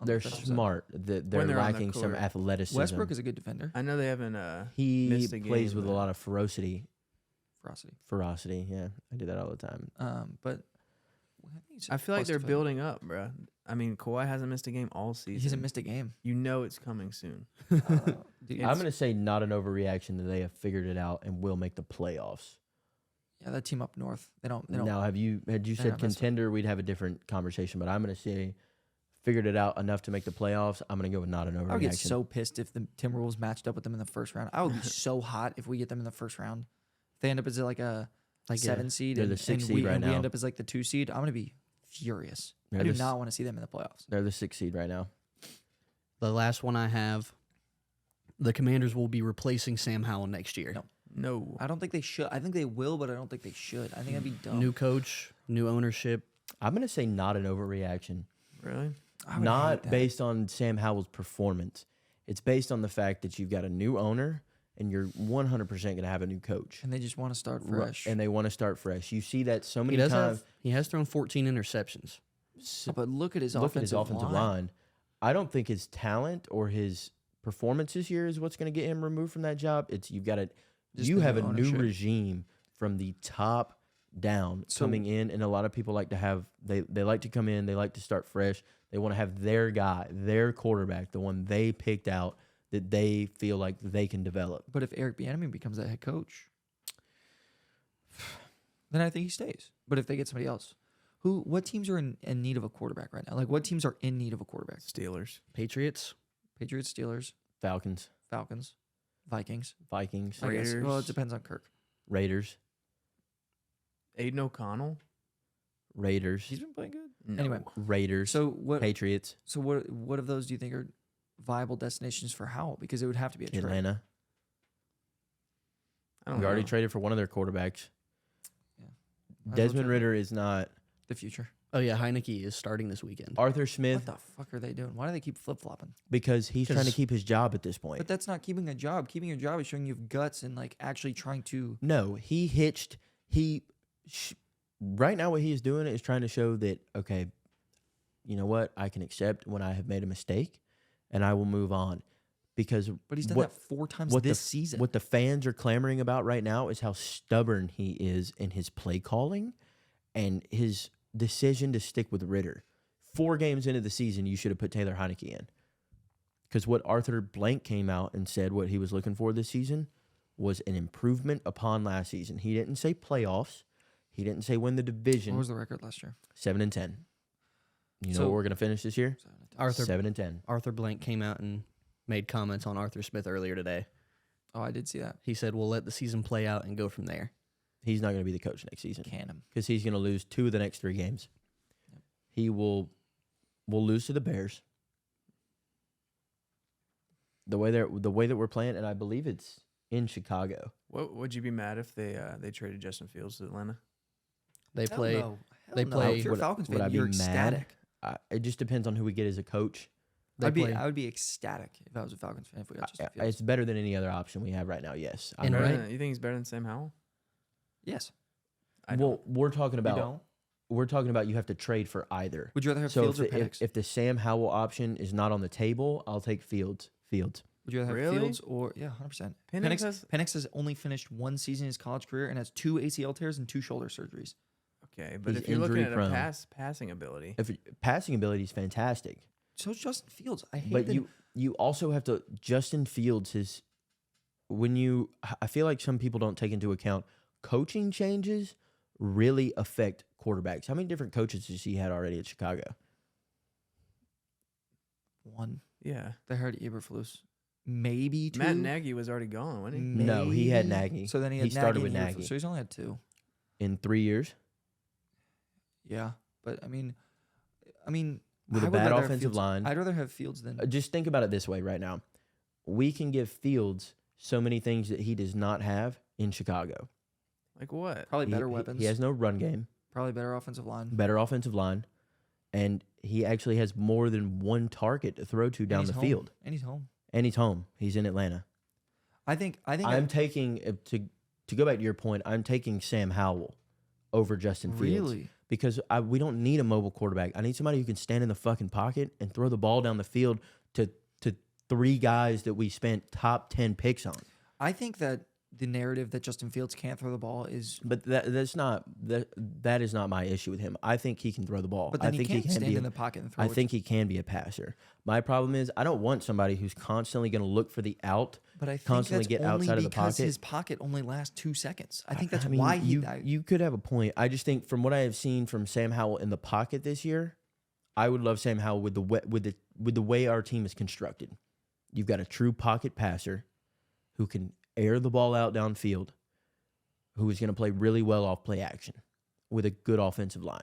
on the They're defensive side. smart. They're they're on the lacking some court. athleticism. Westbrook is a good defender. I know they haven't. he missed a plays game, with a but- lot of ferocity. Ferocity. Yeah, I do that all the time. But I think he's a I feel like plus they're defender. building up, bro. I mean, Kawhi hasn't missed a game all season. He hasn't missed a game. You know it's coming soon. Dude, I'm gonna say not an overreaction that they have figured it out and will make the playoffs. yeah, that team up north. They don't. They don't. Now, had you They're said not messing up. contender, we'd have a different conversation. But I'm gonna say figured it out enough to make the playoffs. I'm gonna go with not an overreaction. I would get so pissed if the Timberwolves matched up with them in the first round. I would be so hot if we get them in the first round. If they end up as like a Like 7 seed they're and, the 6 and seed we, right and we now. end up as like the 2 seed, I'm gonna be furious. They're I do the s- not want to see them in the playoffs. They're the 6th seed right now. The last one I have, the Commanders will be replacing Sam Howell next year. No. No. I don't think they should. I think they will, but I don't think they should. I think that'd be dumb. New coach, new ownership. I'm gonna say not an overreaction. Really? I would hate Not that. based on Sam Howell's performance. It's based on the fact that you've got a new owner and you're 100% going to have a new coach. And they just want to start Ru- fresh. And they want to start fresh. You see that so He many does times. he has thrown 14 interceptions. But look at his Look at his offensive line. line. I don't think his talent or his performance this year is what's going to get him removed from that job. It's you got to Just you the have new a new ownership. regime from the top down So- coming in, and a lot of people like to have they like to come in, they like to start fresh. They want to have their guy, their quarterback, the one they picked out that they feel like they can develop. But if Eric Bieniemy becomes that head coach, then I think he stays. But if they get somebody else, what teams are in need of a quarterback right now? Like what teams are in need of a quarterback? Steelers. Patriots. Patriots, Steelers, Falcons, Falcons, Vikings. Vikings, I guess. Well, Raiders. it depends on Kirk. Raiders, Aiden O'Connell. Raiders, He's been playing good. No. Anyway, Raiders, so what? Patriots, So what of those do you think are viable destinations for Howell? Because it would have to be a trade. Atlanta. I don't We already know. traded for one of their quarterbacks. Yeah. Might as well Desmond trade Ritter is not. the future. Oh yeah, Heineke is starting this weekend. Arthur Smith, What the fuck are they doing? Why do they keep flip flopping? because he's trying to 'Cause- keep his job at this point. But that's not keeping a job. Keeping your job is showing you have guts and like actually trying to. No, he hitched. Right now, what he is doing is trying to show that, okay, you know what? I can accept when I have made a mistake and I will move on. because But he's done what- that 4 times what this the, season. What the fans are clamoring about right now is how stubborn he is in his play calling and his decision to stick with Ritter. 4 games into the season, you should have put Taylor Heineke in. Because what Arthur Blank came out and said what he was looking for this season was an improvement upon last season. He didn't say playoffs. He didn't say win the division. What was the record last year? 7-10. You know So- what we're going to finish this year? Arthur 7-10. Arthur Blank came out and made comments on Arthur Smith earlier today. Oh, I did see that. He said, "We'll let the season play out and go from there." He's not going to be the coach next season Can him. because he's going to lose 2 of the next 3 games. He will lose to the Bears. The way that we're playing, and I believe it's in Chicago. What would you be mad if they traded Justin Fields to Atlanta? They play. They no. play- If you're a Would- Falcons would fan, I be you're mad? ecstatic. It just depends on who we get as a coach. They play. I would be ecstatic if I was a Falcons fan if we got Justin Fields. It's better than any other option we have right now. Yes. And I'm- right- You think he's better than Sam Howell? Yes. I well, don't. we're talking You about don't? you have to trade for either. Would you rather have So Fields or if Penix? if the Sam Howell option is not on the table, I'll take Fields. Would you rather have Really? Fields or 100%. Penix has- Penix has only finished 1 season in his college career and has 2 ACL tears and 2 shoulder surgeries. Okay, but He's if you're looking at injury-prone. a passing ability, If passing ability is fantastic, So is Justin Fields. I hate but that. you also have to Justin Fields is I feel like some people don't take into account coaching changes really affect quarterbacks. How many different coaches has he had already at Chicago? 1. yeah. They hired Eberflus. Maybe 2. Matt Nagy was already gone, wasn't he? No, he had Maybe. Nagy. So then he He had started Nagy with and Eberflus. Nagy. So he's only had 2. In 3 years Yeah. But I mean with I a would bad rather have offensive Fields. line. I'd rather have Fields than Just think about it this way right now. We can give Fields so many things that he does not have in Chicago. Like what? probably He- better he- weapons. He has no run game, Probably better offensive line. better offensive line, and he actually has more than one target to throw to down And the he's home. field. And he's home. And he's home. He's in Atlanta. I think I'm taking to go back to your point. I'm taking Sam Howell over Justin Fields really because we don't need a mobile quarterback. I need somebody who can stand in the fucking pocket and throw the ball down the field to 3 guys that we spent top 10 picks on. I think that the narrative that Justin Fields can't throw the ball is But that is not my issue with him. I think he can throw the ball. but then I think he can't he can stand be. in the pocket and throw I it. think he can be a passer. My problem is I don't want somebody who's constantly going to look for the out. But I think constantly that's get only outside of the because pocket. his pocket only lasts 2 seconds. I think that's I mean, why you could have a point. I just think from what I have seen from Sam Howell in the pocket this year, I would love Sam Howell with the way our team is constructed. You've got a true pocket passer who can air the ball out downfield, who is going to play really well off play action with a good offensive line.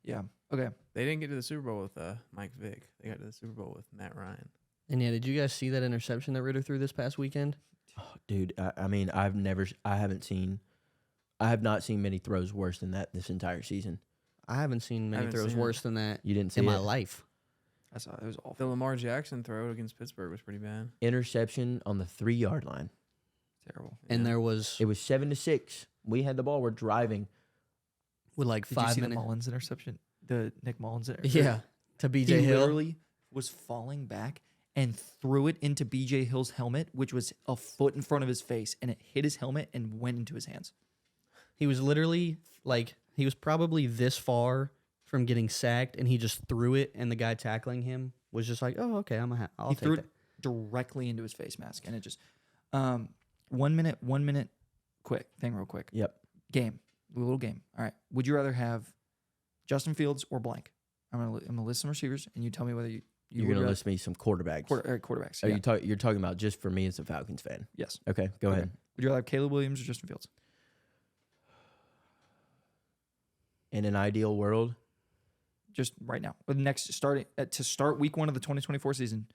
Yeah. Okay. They didn't get to the Super Bowl with Mike Vick. They got to the Super Bowl with Matt Ryan. And yeah, did you guys see that interception that Ritter threw this past weekend? Oh, dude, I mean, I have not seen many throws worse than that this entire season. I haven't seen many haven't throws seen it. worse than that You didn't see in my it? life. I saw it. It was awful. The Lamar Jackson throw against Pittsburgh was pretty bad. Interception on the 3-yard line. Terrible. And Yeah. there was It was 7-6. We had the ball. We're driving. with like Did you 5 see the minutes. Mullins interception? The Nick Mullins interception? Yeah, to He BJ Hill. literally was falling back and threw it into BJ Hill's helmet, which was a foot in front of his face, and it hit his helmet and went into his hands. He was literally like he was probably this far from getting sacked, and he just threw it, and the guy tackling him was just like, "Oh, okay, I'll He take threw that." it directly into his face mask, and it just 1 minute, quick thing, real quick. Yep. Game, a little game. All right. Would you rather have Justin Fields or blank? I'm gonna list some receivers, and you tell me whether you You're would going to rather- list me some quarterbacks. quarterbacks. Are Yeah. you're talking about just for me as a Falcons fan? Yes. Okay, go Okay. ahead. Would you rather have Caleb Williams or Justin Fields? In an ideal world, Just right now. With next starting to start week 1 of the 2024 season.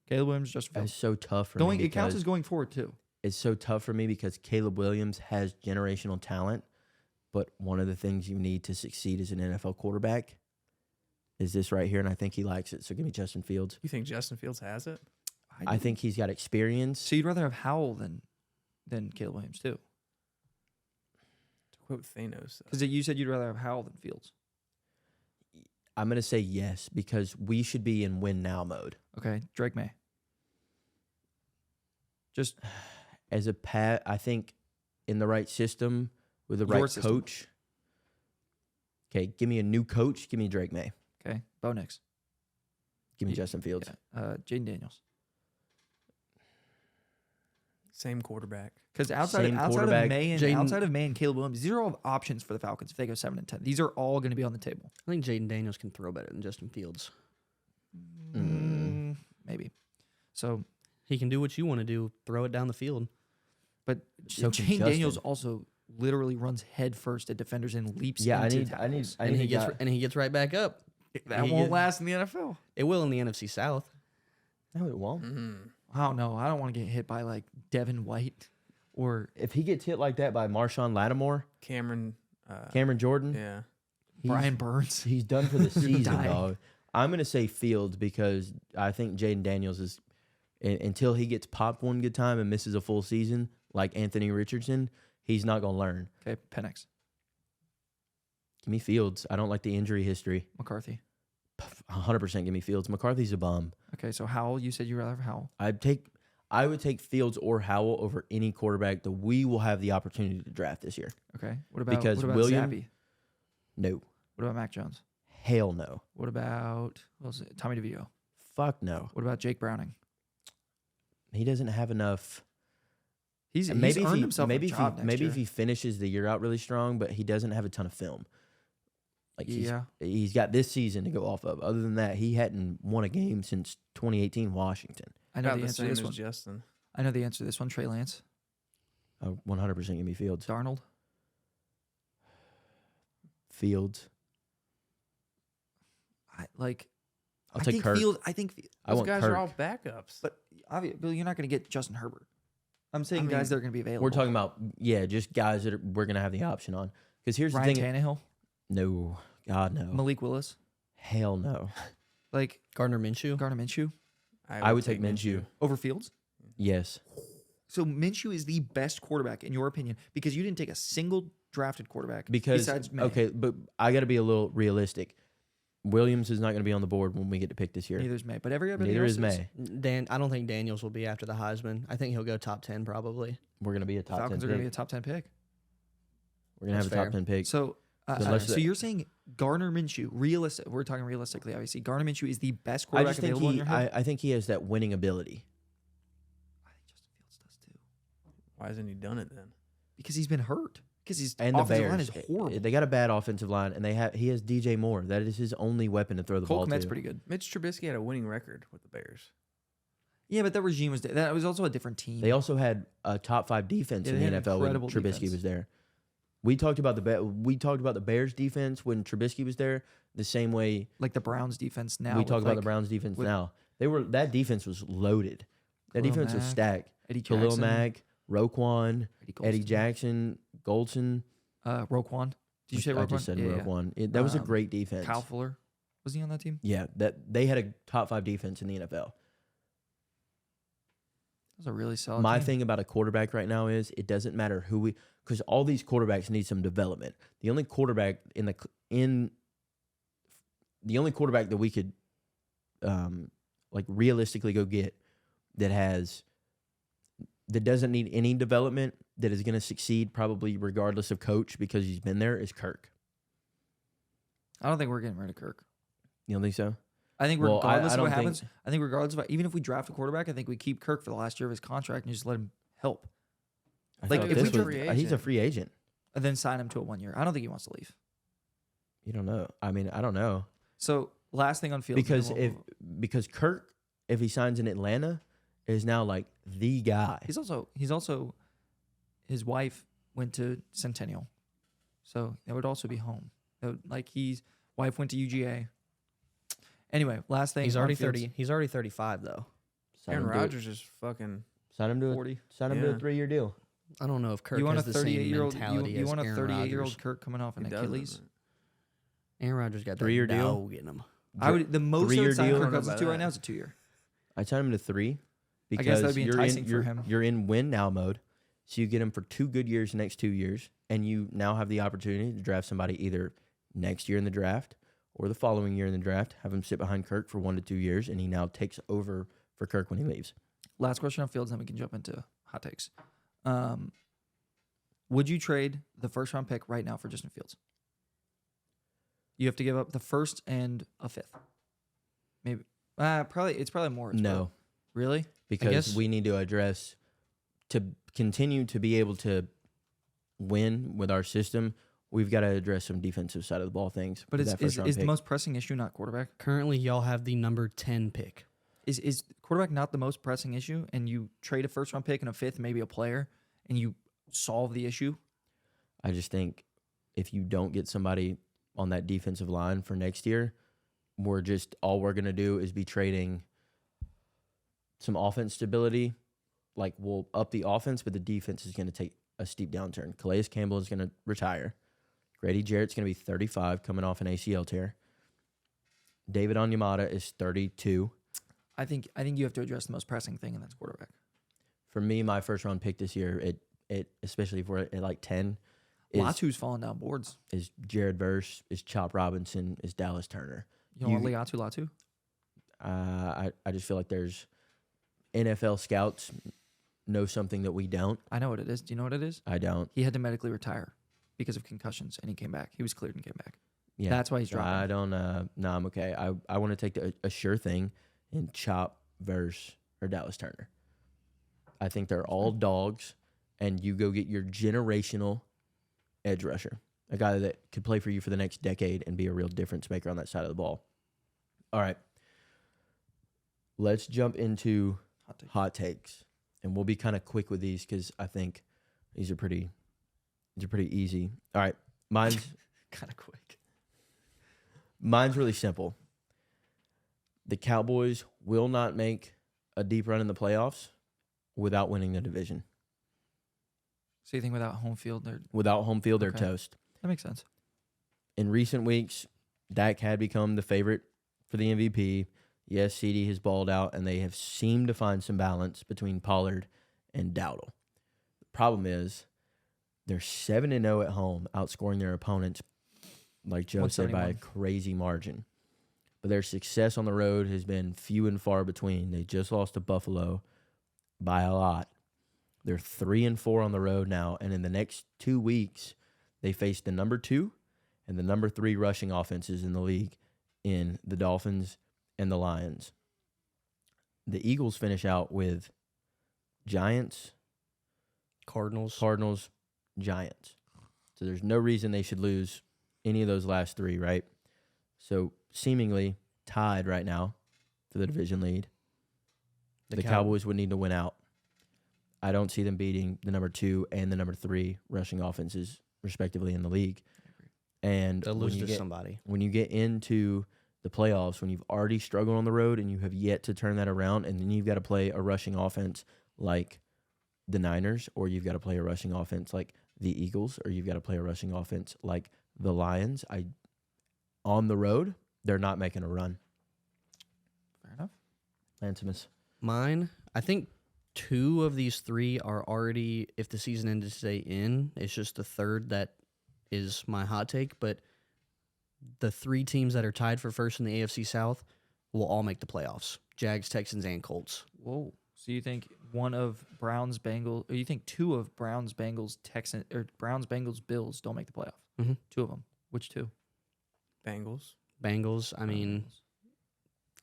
Caleb Williams, Justin it's Fields. so tough for Going, me it counts because as going forward too. it's so tough for me because Caleb Williams has generational talent, but one of the things you need to succeed as an NFL quarterback is this right here, and I think he likes it. So give me Justin Fields. You think Justin Fields has it? I think he's got experience. so. You'd rather have Howell than Caleb Williams too, To quote Thanos, because you said you'd rather have Howell than Fields. I'm going to say yes because we should be in win now mode. Okay, Drake May. Just As a Pat, I think in the right system with the Your right system. coach. Okay, give me a new coach. Give me Drake May. okay. Bo Nix. Give me Yeah, Justin Fields. Yeah. Jaden Daniels. Same quarterback. Because Same quarterback. outside of May and Caleb Williams, these are all options for the Falcons if they go 7-10. These are all going to be on the table. I think Jaden Daniels can throw better than Justin Fields. Maybe. So, He can do what you want to do, throw it down the field. but So can Jaden Daniels Justin. also literally runs head first at defenders and leaps Yeah, I into need tackles. And a he gets guy- and he gets right back up. That he won't get- last in the NFL. It will in the NFC South. No, it won't. I don't know. I don't want to get hit by like Devin White or If he gets hit like that by Marshawn Lattimore, Cameron. Cameron Jordan, Yeah. he's- Brian Burns. he's done for the season, dying. dog. I'm gonna say Fields because I think Jaden Daniels is until he gets popped one good time and misses a full season like Anthony Richardson, he's not gonna learn. Okay, Penix. Give me Fields. I don't like the injury history. McCarthy. 100% give me Fields. McCarthy's a bum. Okay, so Howell, you said you'd rather have Howell. I would take Fields or Howell over any quarterback that we will have the opportunity to draft this year. Okay. What about Because what about William- Zappy? No. What about Mac Jones? Hell no. What about what was it? Tommy DeVito? Fuck no. What about Jake Browning? He doesn't have enough. He's Maybe earned if himself maybe a if job he, next maybe year. if he finishes the year out really strong, but he doesn't have a ton of film. Like Yeah. he's got this season to go off of. Other than that, he hadn't won a game since 2018 Washington. I know About the the answer to same this as one. Justin. I know the answer to this one. Trey Lance, 100% give me Fields. Darnold. Fields. I'll take think Kirk. Field. I think, I Those want guys Kirk. are all backups. but obviously, you're not going to get Justin Herbert. I'm saying I guys mean, that are going to be available. We're talking about just guys that we're gonna have the option on. Because here's Ryan the thing. Tannehill, No, God no. Malik Willis, Hell no. like Gardner Minshew. Gardner Minshew I would take Minshew. over Fields. Yes. So Minshew is the best quarterback in your opinion because you didn't take a single drafted quarterback Because besides May. okay, but I got to be a little realistic. Williams is not going to be on the board when we get to pick this year. Neither is May, but everybody Neither else is May. I don't think Daniels will be after the Heisman. I think he'll go top 10 probably. We're going to be a top Falcons 10 are going to pick. be a top 10 pick. We're going to have That's a top fair. 10 pick. So, Unless so the- you're saying Gardner Minshew, realistic? We're talking realistically, obviously. Gardner Minshew is the best I quarterback just think available in your head. I think he has that winning ability. I think Justin Fields does too Why hasn't he done it then? because he's been hurt. Because his And the offensive line Bears, is horrible. they got a bad offensive line, and he has DJ Moore. That is his only weapon to throw the Cole ball Kmet's to. pretty good. Mitch Trubisky had a winning record with the Bears. Yeah, but that regime was also a different team. They also had a top 5 defense Yeah, in they the had NFL when incredible Trubisky defense. was there. We talked about the Bears defense when Trubisky was there. The same way like the Browns defense now. we with, talk about the like, Browns defense with- now. That defense was loaded. That Khalil defense was Mack, stacked. Eddie Khalil Jackson, Mack, Roquan, Eddie Golston, Jackson, Goldson. Roquan. Did you say Roquan? I just said Yeah, yeah. Roquan. That was a Um, great defense. Kyle Fuller. Was he on that team? Yeah, that they had a top 5 defense in the NFL. That was a really solid My team. thing about a quarterback right now is it doesn't matter who because all these quarterbacks need some development. The only quarterback the only quarterback that we could realistically go get that doesn't need any development, that is going to succeed probably regardless of coach because he's been there, is Kirk. I don't think we're getting rid of Kirk. You don't think so? I think Well, regardless I of what don't think- happens, I think regardless of even if we draft a quarterback, I think we keep Kirk for the last year of his contract and just let him help I Like, thought if this we was- free he's a agent. free agent. and then sign him to a 1 year. I don't think he wants to leave. You don't know. I mean, I don't know. So last thing on field and then Because we'll- because Kirk, if he signs in Atlanta, is now like the guy. he's also his wife went to Centennial, so that would also be home. Like his wife went to UGA. Anyway, last thing. He's on already fields, 30. He's already 35 though. Sign Aaron him to a- Rodgers is fucking. Sign him to 40. sign him to a Yeah. 3-year deal. I don't know if Kirk You want a has the same 38-year-old? mentality You as want a Aaron 38-year-old Rodgers. Kirk coming off an He Achilles? doesn't. Aaron Rodgers got that 3-year deal? no getting him. I would. The most I 3-year would sign deal? Kirk I don't know Cousins about to right that. now is a 2-year. I'd sign him to 3 I because guess that'd be you're enticing in for you're, him. you're in win now mode. So you get him for 2 good years the next 2 years, and you now have the opportunity to draft somebody either next year in the draft or the following year in the draft. Have him sit behind Kirk for 1 to 2 years, and he now takes over for Kirk when he leaves. Last question on Fields, then we can jump into hot takes. Would you trade the first round pick right now for Justin Fields? You have to give up the first and a fifth. Maybe. It's probably more. No, Really? because guess- we need to address to continue to be able to win with our system. We've got to address some defensive side of the ball things. But with that first round is the pick. most pressing issue not quarterback? Currently, y'all have the number 10 pick. Is quarterback not the most pressing issue? And you trade a first round pick and a fifth, maybe a player, and you solve the issue? I just think if you don't get somebody on that defensive line for next year, all we're gonna do is be trading some offense stability. Like, we'll up the offense, but the defense is gonna take a steep downturn. Calais Campbell is gonna retire. Grady Jarrett's gonna be 35, coming off an ACL tear. David Onyemata is 32. I think you have to address the most pressing thing, and that's quarterback. For me, my first round pick this year, it especially if we're at like 10, Latu's falling down boards. is Jared Verse, is Chop Robinson, is Dallas Turner. You don't want Latu? I just feel like there's NFL scouts know something that we don't. I know what it is. Do you know what it is? I don't. He had to medically retire because of concussions, and he came back. He was cleared and came back. Yeah, That's why he's so dropping. I don't. No, I'm okay. I want to take a sure thing and Chop Verse or Dallas Turner. I think they're all dogs, and you go get your generational edge rusher, a guy that could play for you for the next decade and be a real difference maker on that side of the ball. All right, let's jump into hot takes, and we'll be kind of quick with these because I think these are pretty easy. All right, mine's Kind of quick. mine's really simple. The Cowboys will not make a deep run in the playoffs without winning the division. So you think without home field, Without home field, they're Okay. toast. that makes sense. In recent weeks, Dak had become the favorite for the MVP. Yes, CD has balled out, and they have seemed to find some balance between Pollard and Dowdle. The problem is they're 7-0 at home, outscoring their opponents, like Joe said, by a 171. crazy margin. But their success on the road has been few and far between. They just lost to Buffalo by a lot. They're 3-4 on the road now, and in the next 2 weeks, they face the number 2 and the number 3 rushing offenses in the league in the Dolphins and the Lions. The Eagles finish out with Giants, Cardinals. Cardinals, Giants. So there's no reason they should lose any of those last 3, right? So seemingly tied right now for the division lead. The Cowboys would need to win out. I don't see them beating the number 2 and the number 3 rushing offenses, respectively, in the league. And They'll lose to somebody. when you get into the playoffs, when you've already struggled on the road and you have yet to turn that around, and then you've got to play a rushing offense like the Niners, or you've got to play a rushing offense like the Eagles, or you've got to play a rushing offense like the Lions, on the road, they're not making a run. Fair enough. Lansimus. Mine, I think 2 of these 3 are already, if the season ended today, in. It's just the third that is my hot take. But the 3 teams that are tied for first in the AFC South will all make the playoffs. Jags, Texans, and Colts. Whoa. So you think one of Browns, Bengals, or you think 2 of Browns, Bengals, Texans, or Browns, Bengals, Bills don't make the playoff? Mhm. 2 of them. Which 2? Bengals. Bengals, I mean,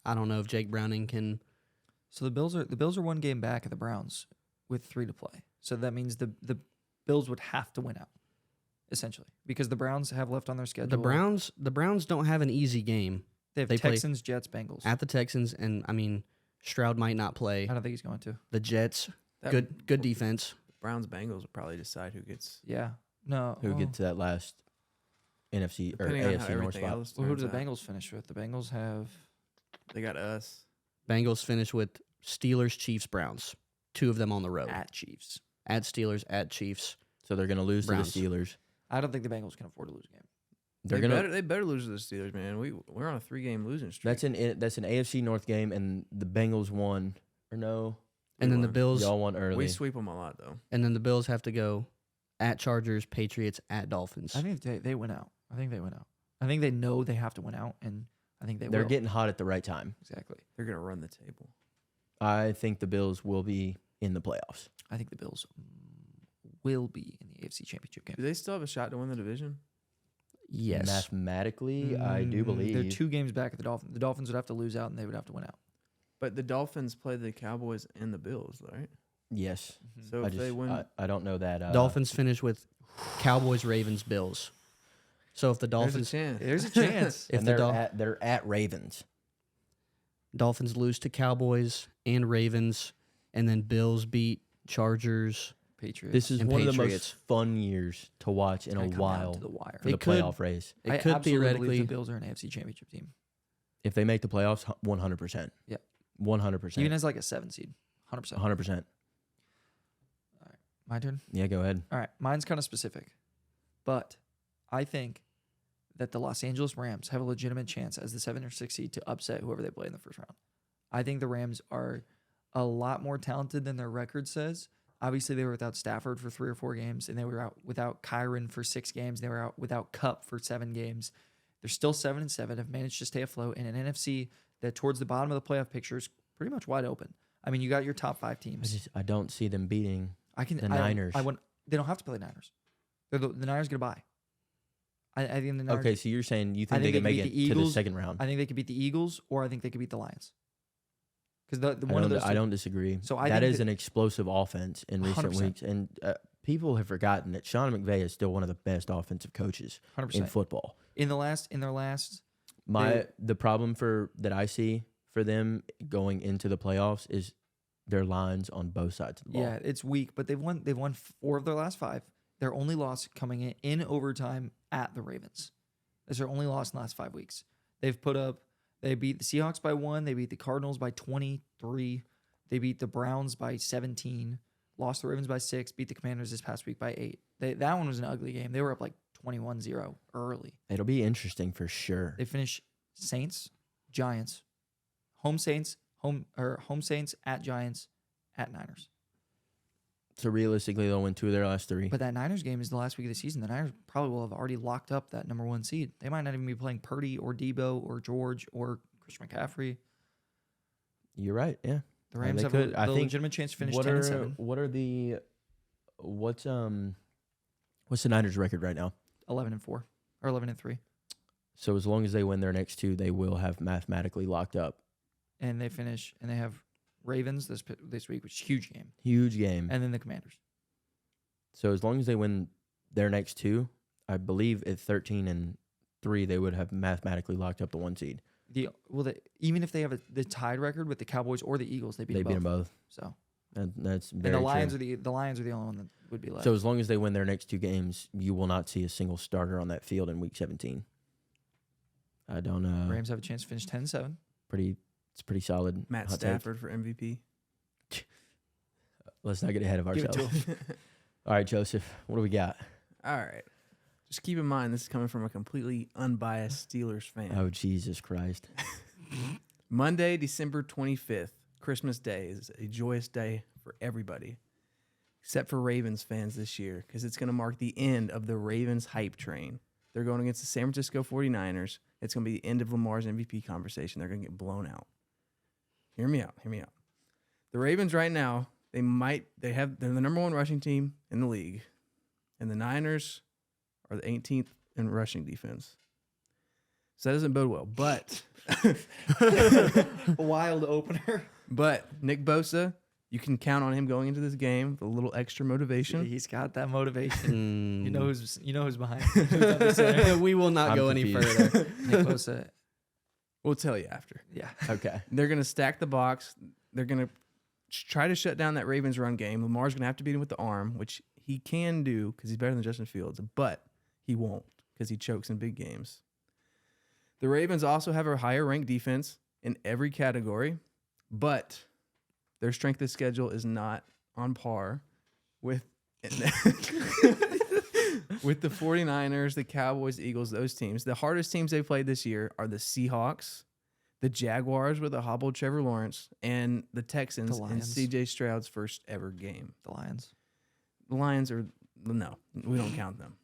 I don't know if Jake Browning can. So the Bills are 1 game back of the Browns with 3 to play. So that means the Bills would have to win out, essentially, because the Browns have left on their schedule. The Browns don't have an easy game they have they play- Texans, Jets, Bengals. at the Texans, and I mean, Stroud might not play. I don't think he's going to. The Jets, That good defense. Browns Bengals will probably decide who gets. Yeah. No. Who well, get to that last NFC or Depending on how AFC North everything spot? else well, who do turns the out. Bengals finish with? The Bengals have. They got us. Bengals finish with Steelers, Chiefs, Browns. 2 of them on the road. At Chiefs. At Steelers, at Chiefs. So they're going to lose Browns. to the Steelers. I don't think the Bengals can afford to lose a game. They're They going to. better lose to the Steelers, man. We're on a 3-game losing streak. That's an AFC North game, and the Bengals won or no? And then the won. Bills Y'all won early. We sweep them a lot though. and then the Bills have to go at Chargers, Patriots, at Dolphins. I think they win out. I think they win out. I think they know they have to win out, and I think They're will. getting hot at the right time. Exactly. They're gonna run the table. I think the Bills will be in the playoffs. I think the Bills will be in the AFC Championship game. Do they still have a shot to win the division? Yes. Mathematically, I do believe. They're 2 games back at the Dolphins. The Dolphins would have to lose out, and they would have to win out. But the Dolphins play the Cowboys and the Bills, right? Yes. So if they win, I don't know that. Dolphins finish with Cowboys, Ravens, Bills. So if the there's a Dolphins chance. There's a chance. if and the they're at Ravens. Dolphins lose to Cowboys and Ravens, and then Bills beat Chargers. Patriots. This is And one of the Patriots. most fun years to watch in a Gonna come down while to the wire. for the It could- playoff race. It I could absolutely theoretically believe the Bills are an AFC Championship team, If they make the playoffs, 100%. Yeah. 100%. even as like a 7 seed. 100%. 100%. My turn. Yeah, go ahead. All right, mine's kind of specific, but I think that the Los Angeles Rams have a legitimate chance as the 7 or 6 seed to upset whoever they play in the first round. I think the Rams are a lot more talented than their record says. Obviously, they were without Stafford for 3 or 4 games, and they were out without Kyron for 6 games. They were out without Kupp for 7 games. They're still 7-7, have managed to stay afloat in an NFC that towards the bottom of the playoff picture is pretty much wide open. I mean, you got your top 5 teams. I don't see them beating. The Niners. They don't have to play the Niners. The Niners going to buy. I think the Niners. Okay, so you're saying you I think they think can they make could it beat the to the Eagles. second round? I think they could beat the Eagles, or I think they could beat the Lions. Because I don't disagree. So I that think is that- an explosive offense in recent 100%. weeks, and people have forgotten that Sean McVay is still one of the best offensive coaches 100%. in football. in their last. The problem that I see for them going into the playoffs is their lines on both sides of the ball. Yeah, it's weak, but they've won 4 of their last 5. Their only loss coming in overtime at the Ravens. That's their only loss in the last 5 weeks. They beat the Seahawks by 1. They beat the Cardinals by 23. They beat the Browns by 17. Lost the Ravens by 6. Beat the Commanders this past week by 8. That one was an ugly game. They were up like 21-0 early. It'll be interesting for sure. They finish Saints, Giants, home Saints, home Saints at Giants, at Niners. So realistically, they'll win 2 of their last 3. But that Niners game is the last week of the season. The Niners probably will have already locked up that number 1 seed. They might not even be playing Purdy or Debo or George or Christian McCaffrey. You're right. Yeah. The Rams they have could. a I think legitimate chance to finish What 10-7, what's the Niners record right now? 11-4, or 11-3, So as long as they win their next 2, they will have mathematically locked up. and they finish and they have Ravens this week, which is a huge game, Huge game. and then the Commanders. So as long as they win their next 2, I believe at 13-3, they would have mathematically locked up the 1 seed. Even if they have the tied record with the Cowboys or the Eagles, they beat They beat them them both. both. So That's and very the Lions true. the Lions are the only one that would be left. So as long as they win their next 2 games, you will not see a single starter on that field in Week 17. I don't know. Rams have a chance to finish 10-7. It's pretty solid. Matt hot take. Stafford for MVP. Let's not get ahead of Give it to ourselves. All right, Joseph, what do we got? All right. Just keep in mind, this is coming from a completely unbiased Steelers fan. Oh, Jesus Christ. Monday, December 25th, Christmas Day, is a joyous day for everybody, except for Ravens fans this year, because it's going to mark the end of the Ravens hype train. They're going against the San Francisco 49ers. It's going to be the end of Lamar's MVP conversation. They're going to get blown out. Hear me out. The Ravens right now, they're the number 1 rushing team in the league, and the Niners are the 18th in rushing defense. So that doesn't bode well. But Wild opener. But Nick Bosa, you can count on him going into this game with a little extra motivation. He's got that motivation. Mm. You know who's behind him. Who's on the center. we will not I'm go any confused. further. Nick Bosa. We'll tell you after. Yeah. Okay. They're going to stack the box. They're going to try to shut down that Ravens run game. Lamar's going to have to beat him with the arm, which he can do because he's better than Justin Fields, but he won't because he chokes in big games. The Ravens also have a higher ranked defense in every category, but their strength of schedule is not on par with with the 49ers, the Cowboys, the Eagles, those teams. The hardest teams they've played this year are the Seahawks, the Jaguars with a hobbled Trevor Lawrence, and the Texans The in Lions. C.J. Stroud's first ever game. The Lions. The Lions we don't count them.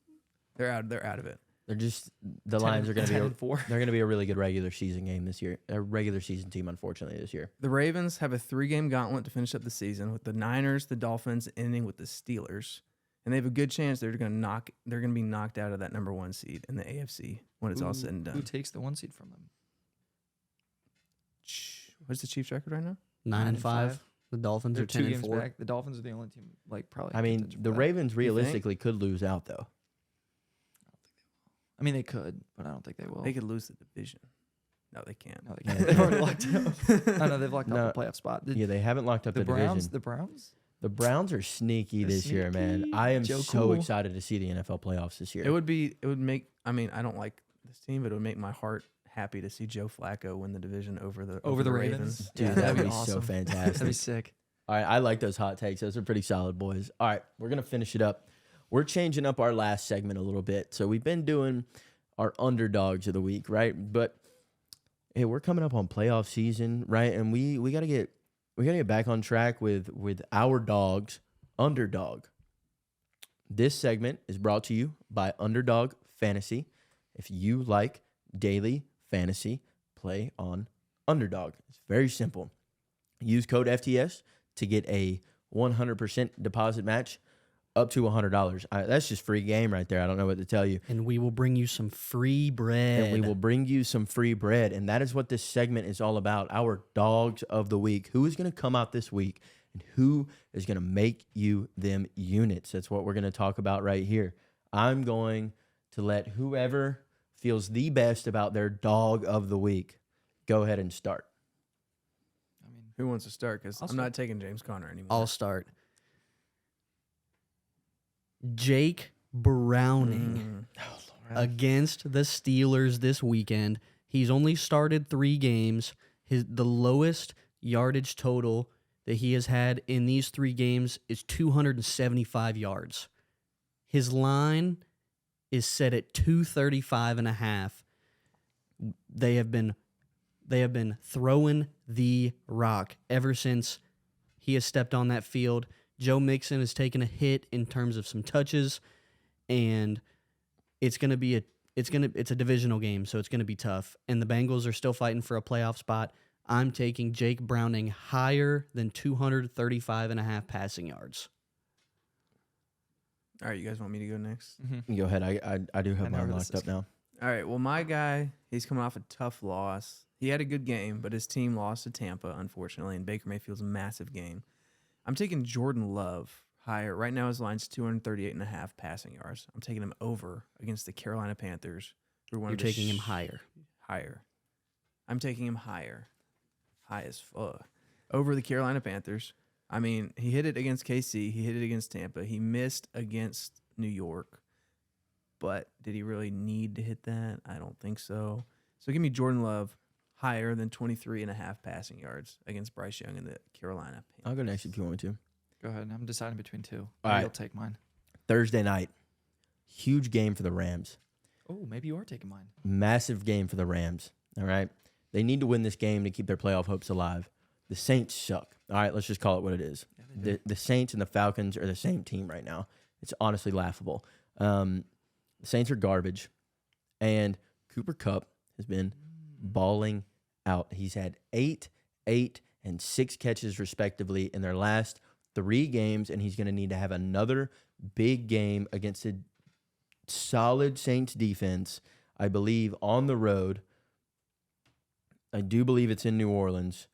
They're out of it. They're just the Lions are going to be 10-4. they're going to be a really good regular season game this year. A regular season team, unfortunately, this year. The Ravens have a 3-game gauntlet to finish up the season with the Niners, the Dolphins, ending with the Steelers, and they have a good chance they're going to be knocked out of that number 1 seed in the AFC when it's all said and Who done. takes the 1 seed from them? What's the Chiefs' record right now? 9-5. The Dolphins They're are 2 games 10-4. back. The Dolphins are the only team probably. I mean, contention the for that. Ravens realistically could lose out though. I mean, they could, but I don't think they will. They could lose the division. No, they can't. No, they can't. They've already locked up. I know they've locked No. up the playoff spot. Yeah, they haven't locked up The the Browns. division. The Browns. The Browns are sneaky They're this year, man. sneaky. I am Joe so Cool. excited to see the NFL playoffs this year. It would make. I mean, I don't like this team, but it would make my heart happy to see Joe Flacco win the division over the Ravens. Dude, Yeah, that'd be awesome. so fantastic. That'd be sick. All right, I like those hot takes. Those are pretty solid, boys. All right, we're going to finish it up. We're changing up our last segment a little bit. So we've been doing our underdogs of the week, right? But hey, we're coming up on playoff season, right? And we got to get back on track with our dogs, underdog. This segment is brought to you by Underdog Fantasy. If you like daily fantasy, play on Underdog. It's very simple. Use code FTS to get a 100% deposit match up to $100. That's just free game right there. I don't know what to tell you. And we will bring you some free bread. And we will bring you some free bread. And that is what this segment is all about. Our dogs of the week. Who is going to come out this week and who is going to make you them units? That's what we're going to talk about right here. I'm going to let whoever feels the best about their dog of the week go ahead and start. I mean, Who wants to start? Because I'll I'm not taking James Conner anymore. I'll start. Jake Browning against the Steelers this weekend. He's only started 3 games. The lowest yardage total that he has had in these 3 games is 275 yards. His line is set at 235.5. They have been throwing the rock ever since he has stepped on that field. Joe Mixon has taken a hit in terms of some touches, and it's a divisional game, so it's gonna be tough. And the Bengals are still fighting for a playoff spot. I'm taking Jake Browning higher than 235.5 passing yards. All right, you guys want me to go next? Go ahead. I do I have know mine where this locked up is now. All right. Well, my guy, he's coming off a tough loss. He had a good game, but his team lost to Tampa, unfortunately, and Baker Mayfield's a massive game. I'm taking Jordan Love higher. Right now, his line's 238.5 passing yards. I'm taking him over against the Carolina Panthers. You're taking him higher. Higher. I'm taking him higher. High as fuck. Over the Carolina Panthers. I mean, he hit it against KC. He hit it against Tampa. He missed against New York. But did he really need to hit that? I don't think so. So give me Jordan Love higher than 23.5 passing yards against Bryce Young and the Carolina Panthers. I'll go next if you want me to. Go ahead. I'm deciding between 2. All Maybe right. You'll take mine. Thursday night. Huge game for the Rams. Oh, maybe you are taking mine. Massive game for the Rams. All right. They need to win this game to keep their playoff hopes alive. The Saints suck. All right, let's just call it what it is. Yeah, The Saints and the Falcons are the same team right now. It's honestly laughable. The Saints are garbage. And Cooper Kupp has been balling out. He's had 8, and 6 catches respectively in their last 3 games, and he's going to need to have another big game against a solid Saints defense, I believe, on the road. I do believe it's in New Orleans,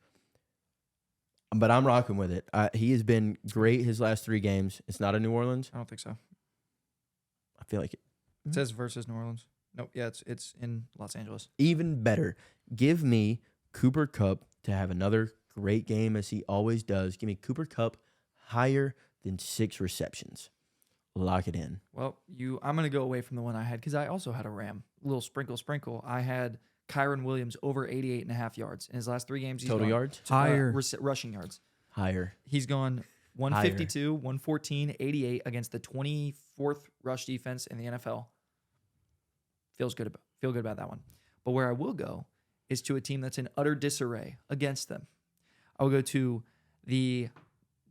but I'm rocking with it. He has been great his last 3 games. It's not in New Orleans. I don't think so. I feel like It says versus New Orleans. Nope. Yeah, it's in Los Angeles. even better. Give me Cooper Kupp to have another great game as he always does. Give me Cooper Kupp higher than 6 receptions. Lock it in. Well, I'm gonna go away from the one I had because I also had a Ram. Little sprinkle. I had Kyron Williams over 88.5 yards in his last 3 games. He's Total gone- yards? Higher. rushing yards. Higher. He's gone 152, 114, 88 against the 24th rush defense in the NFL. Feel good about that one. But where I will go is to a team that's in utter disarray against them. I will go to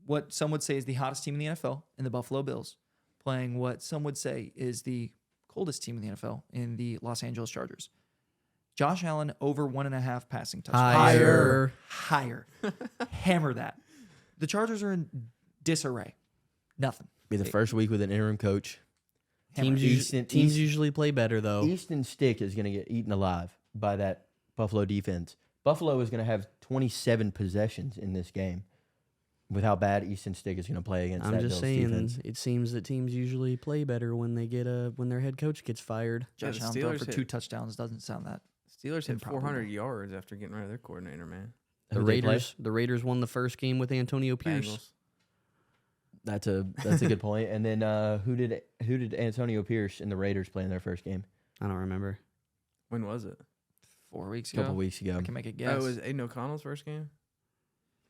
what some would say is the hottest team in the NFL in the Buffalo Bills, playing what some would say is the coldest team in the NFL in the Los Angeles Chargers. Josh Allen over 1.5 passing touchdowns. Higher. Hammer that. The Chargers are in disarray. Nothing. Be the first week with an interim coach. Hammer. Teams usually play better though. Easton Stick is going to get eaten alive by that Buffalo defense. Buffalo is going to have 27 possessions in this game with how bad Easton Stick is going to play against I'm that just Bills saying, defense. it seems that teams usually play better when they get when their head coach gets fired. Josh the Allen throwing for Steelers 2 hit- touchdowns doesn't sound that. Steelers hit Improbable. 400 yards after getting rid of their coordinator, man. The Who'd they play? Raiders won the first game with Antonio Pierce. Bengals. That's a good point. And then who did Antonio Pierce and the Raiders play in their first game? I don't remember. When was it? 4 weeks A ago. couple weeks ago. I can make a Oh, guess. it was Aiden O'Connell's first game?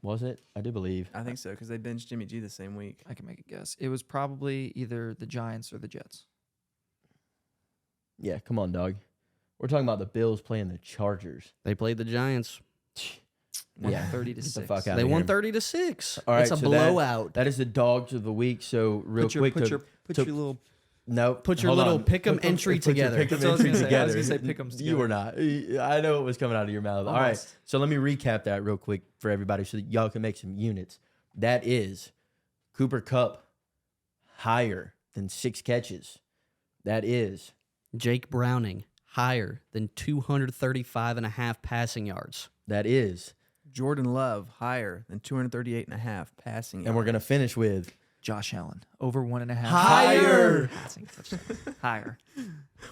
Was it? I do believe. I think so, because they benched Jimmy G the same week. I can make a guess. It was probably either the Giants or the Jets. Yeah, come on, dog. We're talking about the Bills playing the Chargers. They played the Giants. Won Yeah, 30 to get the 6. fuck out. They of won here. 30-6. All right, it's a so that- blowout. That is the dogs of the week. So real Put your, quick, put to- your, put to- your little. no, Put your hold little on. pick 'em Put 'em- entry put your together. pick 'em That's what I was entry gonna say. I was together. gonna say pick 'ems You were not. I know what was coming out of your mouth. All right, Almost. so let me recap that real quick for everybody so that y'all can make some units. That is Cooper Kupp higher than 6 catches. That is Jake Browning higher than 235.5 passing yards. that is, Jordan Love higher than 238.5 passing yards. and we're gonna finish with Josh Allen over 1.5. Higher. Passing touchdowns. Higher.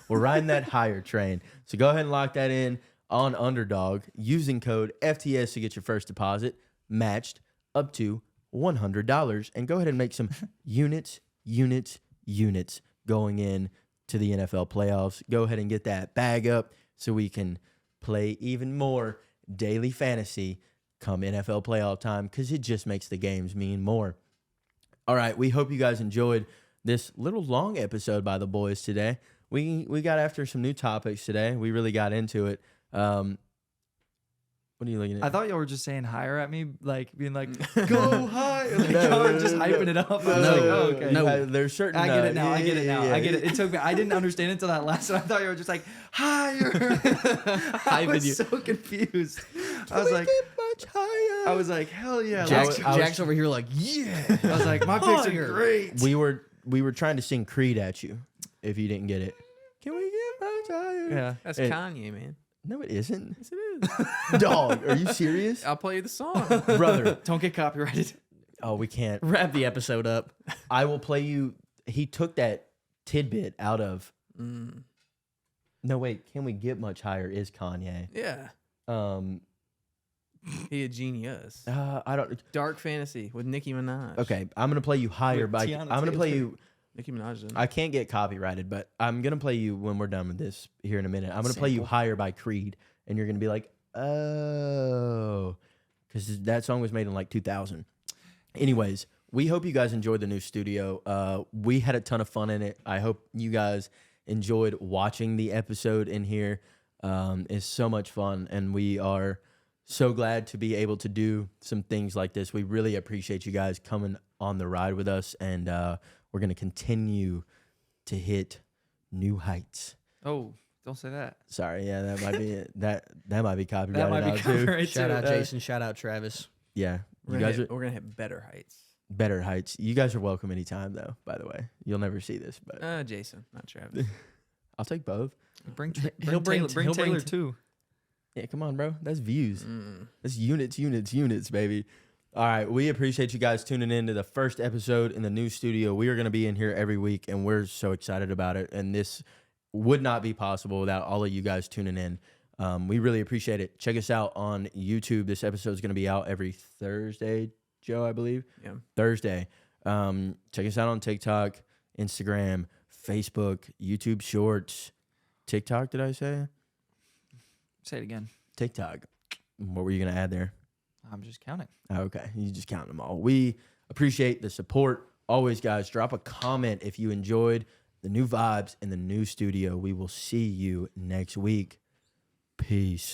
we're riding that higher train. So go ahead and lock that in on Underdog using code FTS to get your first deposit matched up to $100, and go ahead and make some units going in to the NFL playoffs. Go ahead and get that bag up so we can play even more daily fantasy come NFL playoff time, because it just makes the games mean more. All right, we hope you guys enjoyed this little long episode by the boys today. We got after some new topics today. We really got into it. What are you looking at? I thought y'all were just saying higher at me, like being like, go high. Like, y'all were just hyping it up. I was No, like, oh, okay. no. There's certain. I get it now. I get it now. yeah, I get it. It took me. I didn't understand it until that last one. I thought you were just like higher. I was you. so confused. I was like, much higher. I was like, hell yeah. Jack's, I was- Jack's over here like, yeah. I was like, my picks are Higher. great. We were trying to sing Creed at you. If you didn't get it, can we get much higher? Yeah. That's Hey. Kanye, man. No, it isn't. Yes, it is. Dog, are you serious, I'll play you the song. brother? Don't get copyrighted. Oh, we can't. Wrap the episode up. I will play you. He took that tidbit out of. Mm, No, wait. Can we get much higher? Is Kanye? yeah. He a genius. I don't. Dark Fantasy with Nicki Minaj. Okay, I'm gonna play you higher With by. Tiana I'm gonna play Taylor. you. Nicki Minaj. Did. I can't get copyrighted, but I'm gonna play you when we're done with this here in a minute. I'm gonna play you Sample. higher by Creed, and you're gonna be like, oh, because that song was made in like 2000. Anyways, we hope you guys enjoyed the new studio. We had a ton of fun in it. I hope you guys enjoyed watching the episode in here. It's so much fun, and we are so glad to be able to do some things like this. We really appreciate you guys coming on the ride with us, and we're going to continue to hit new heights. Oh, don't say that. Sorry, yeah, that might be that might be copyrighted That might be out too. copyright Shout too. out Jason. Shout out Travis. Yeah, We're you gonna guys hit, are we're gonna hit better heights. better heights. You guys are welcome anytime, though. By the way, you'll never see this, but Jason, not Travis. I'll take both. Bring He'll bring- Taylor, he'll bring Taylor t- too. Yeah, come on, bro. That's views. Mm. That's units, baby. All right, we appreciate you guys tuning in to the first episode in the new studio. We are going to be in here every week, and we're so excited about it. And this would not be possible without all of you guys tuning in. We really appreciate it. Check us out on YouTube. This episode is going to be out every Thursday, Joe, I believe. Yeah. Thursday. Check us out on TikTok, Instagram, Facebook, YouTube Shorts. TikTok, did I say? Say it again. TikTok. What were you going to add there? I'm just counting. Okay, you just count them all. We appreciate the support. Always, guys, drop a comment if you enjoyed the new vibes in the new studio. We will see you next week. Peace.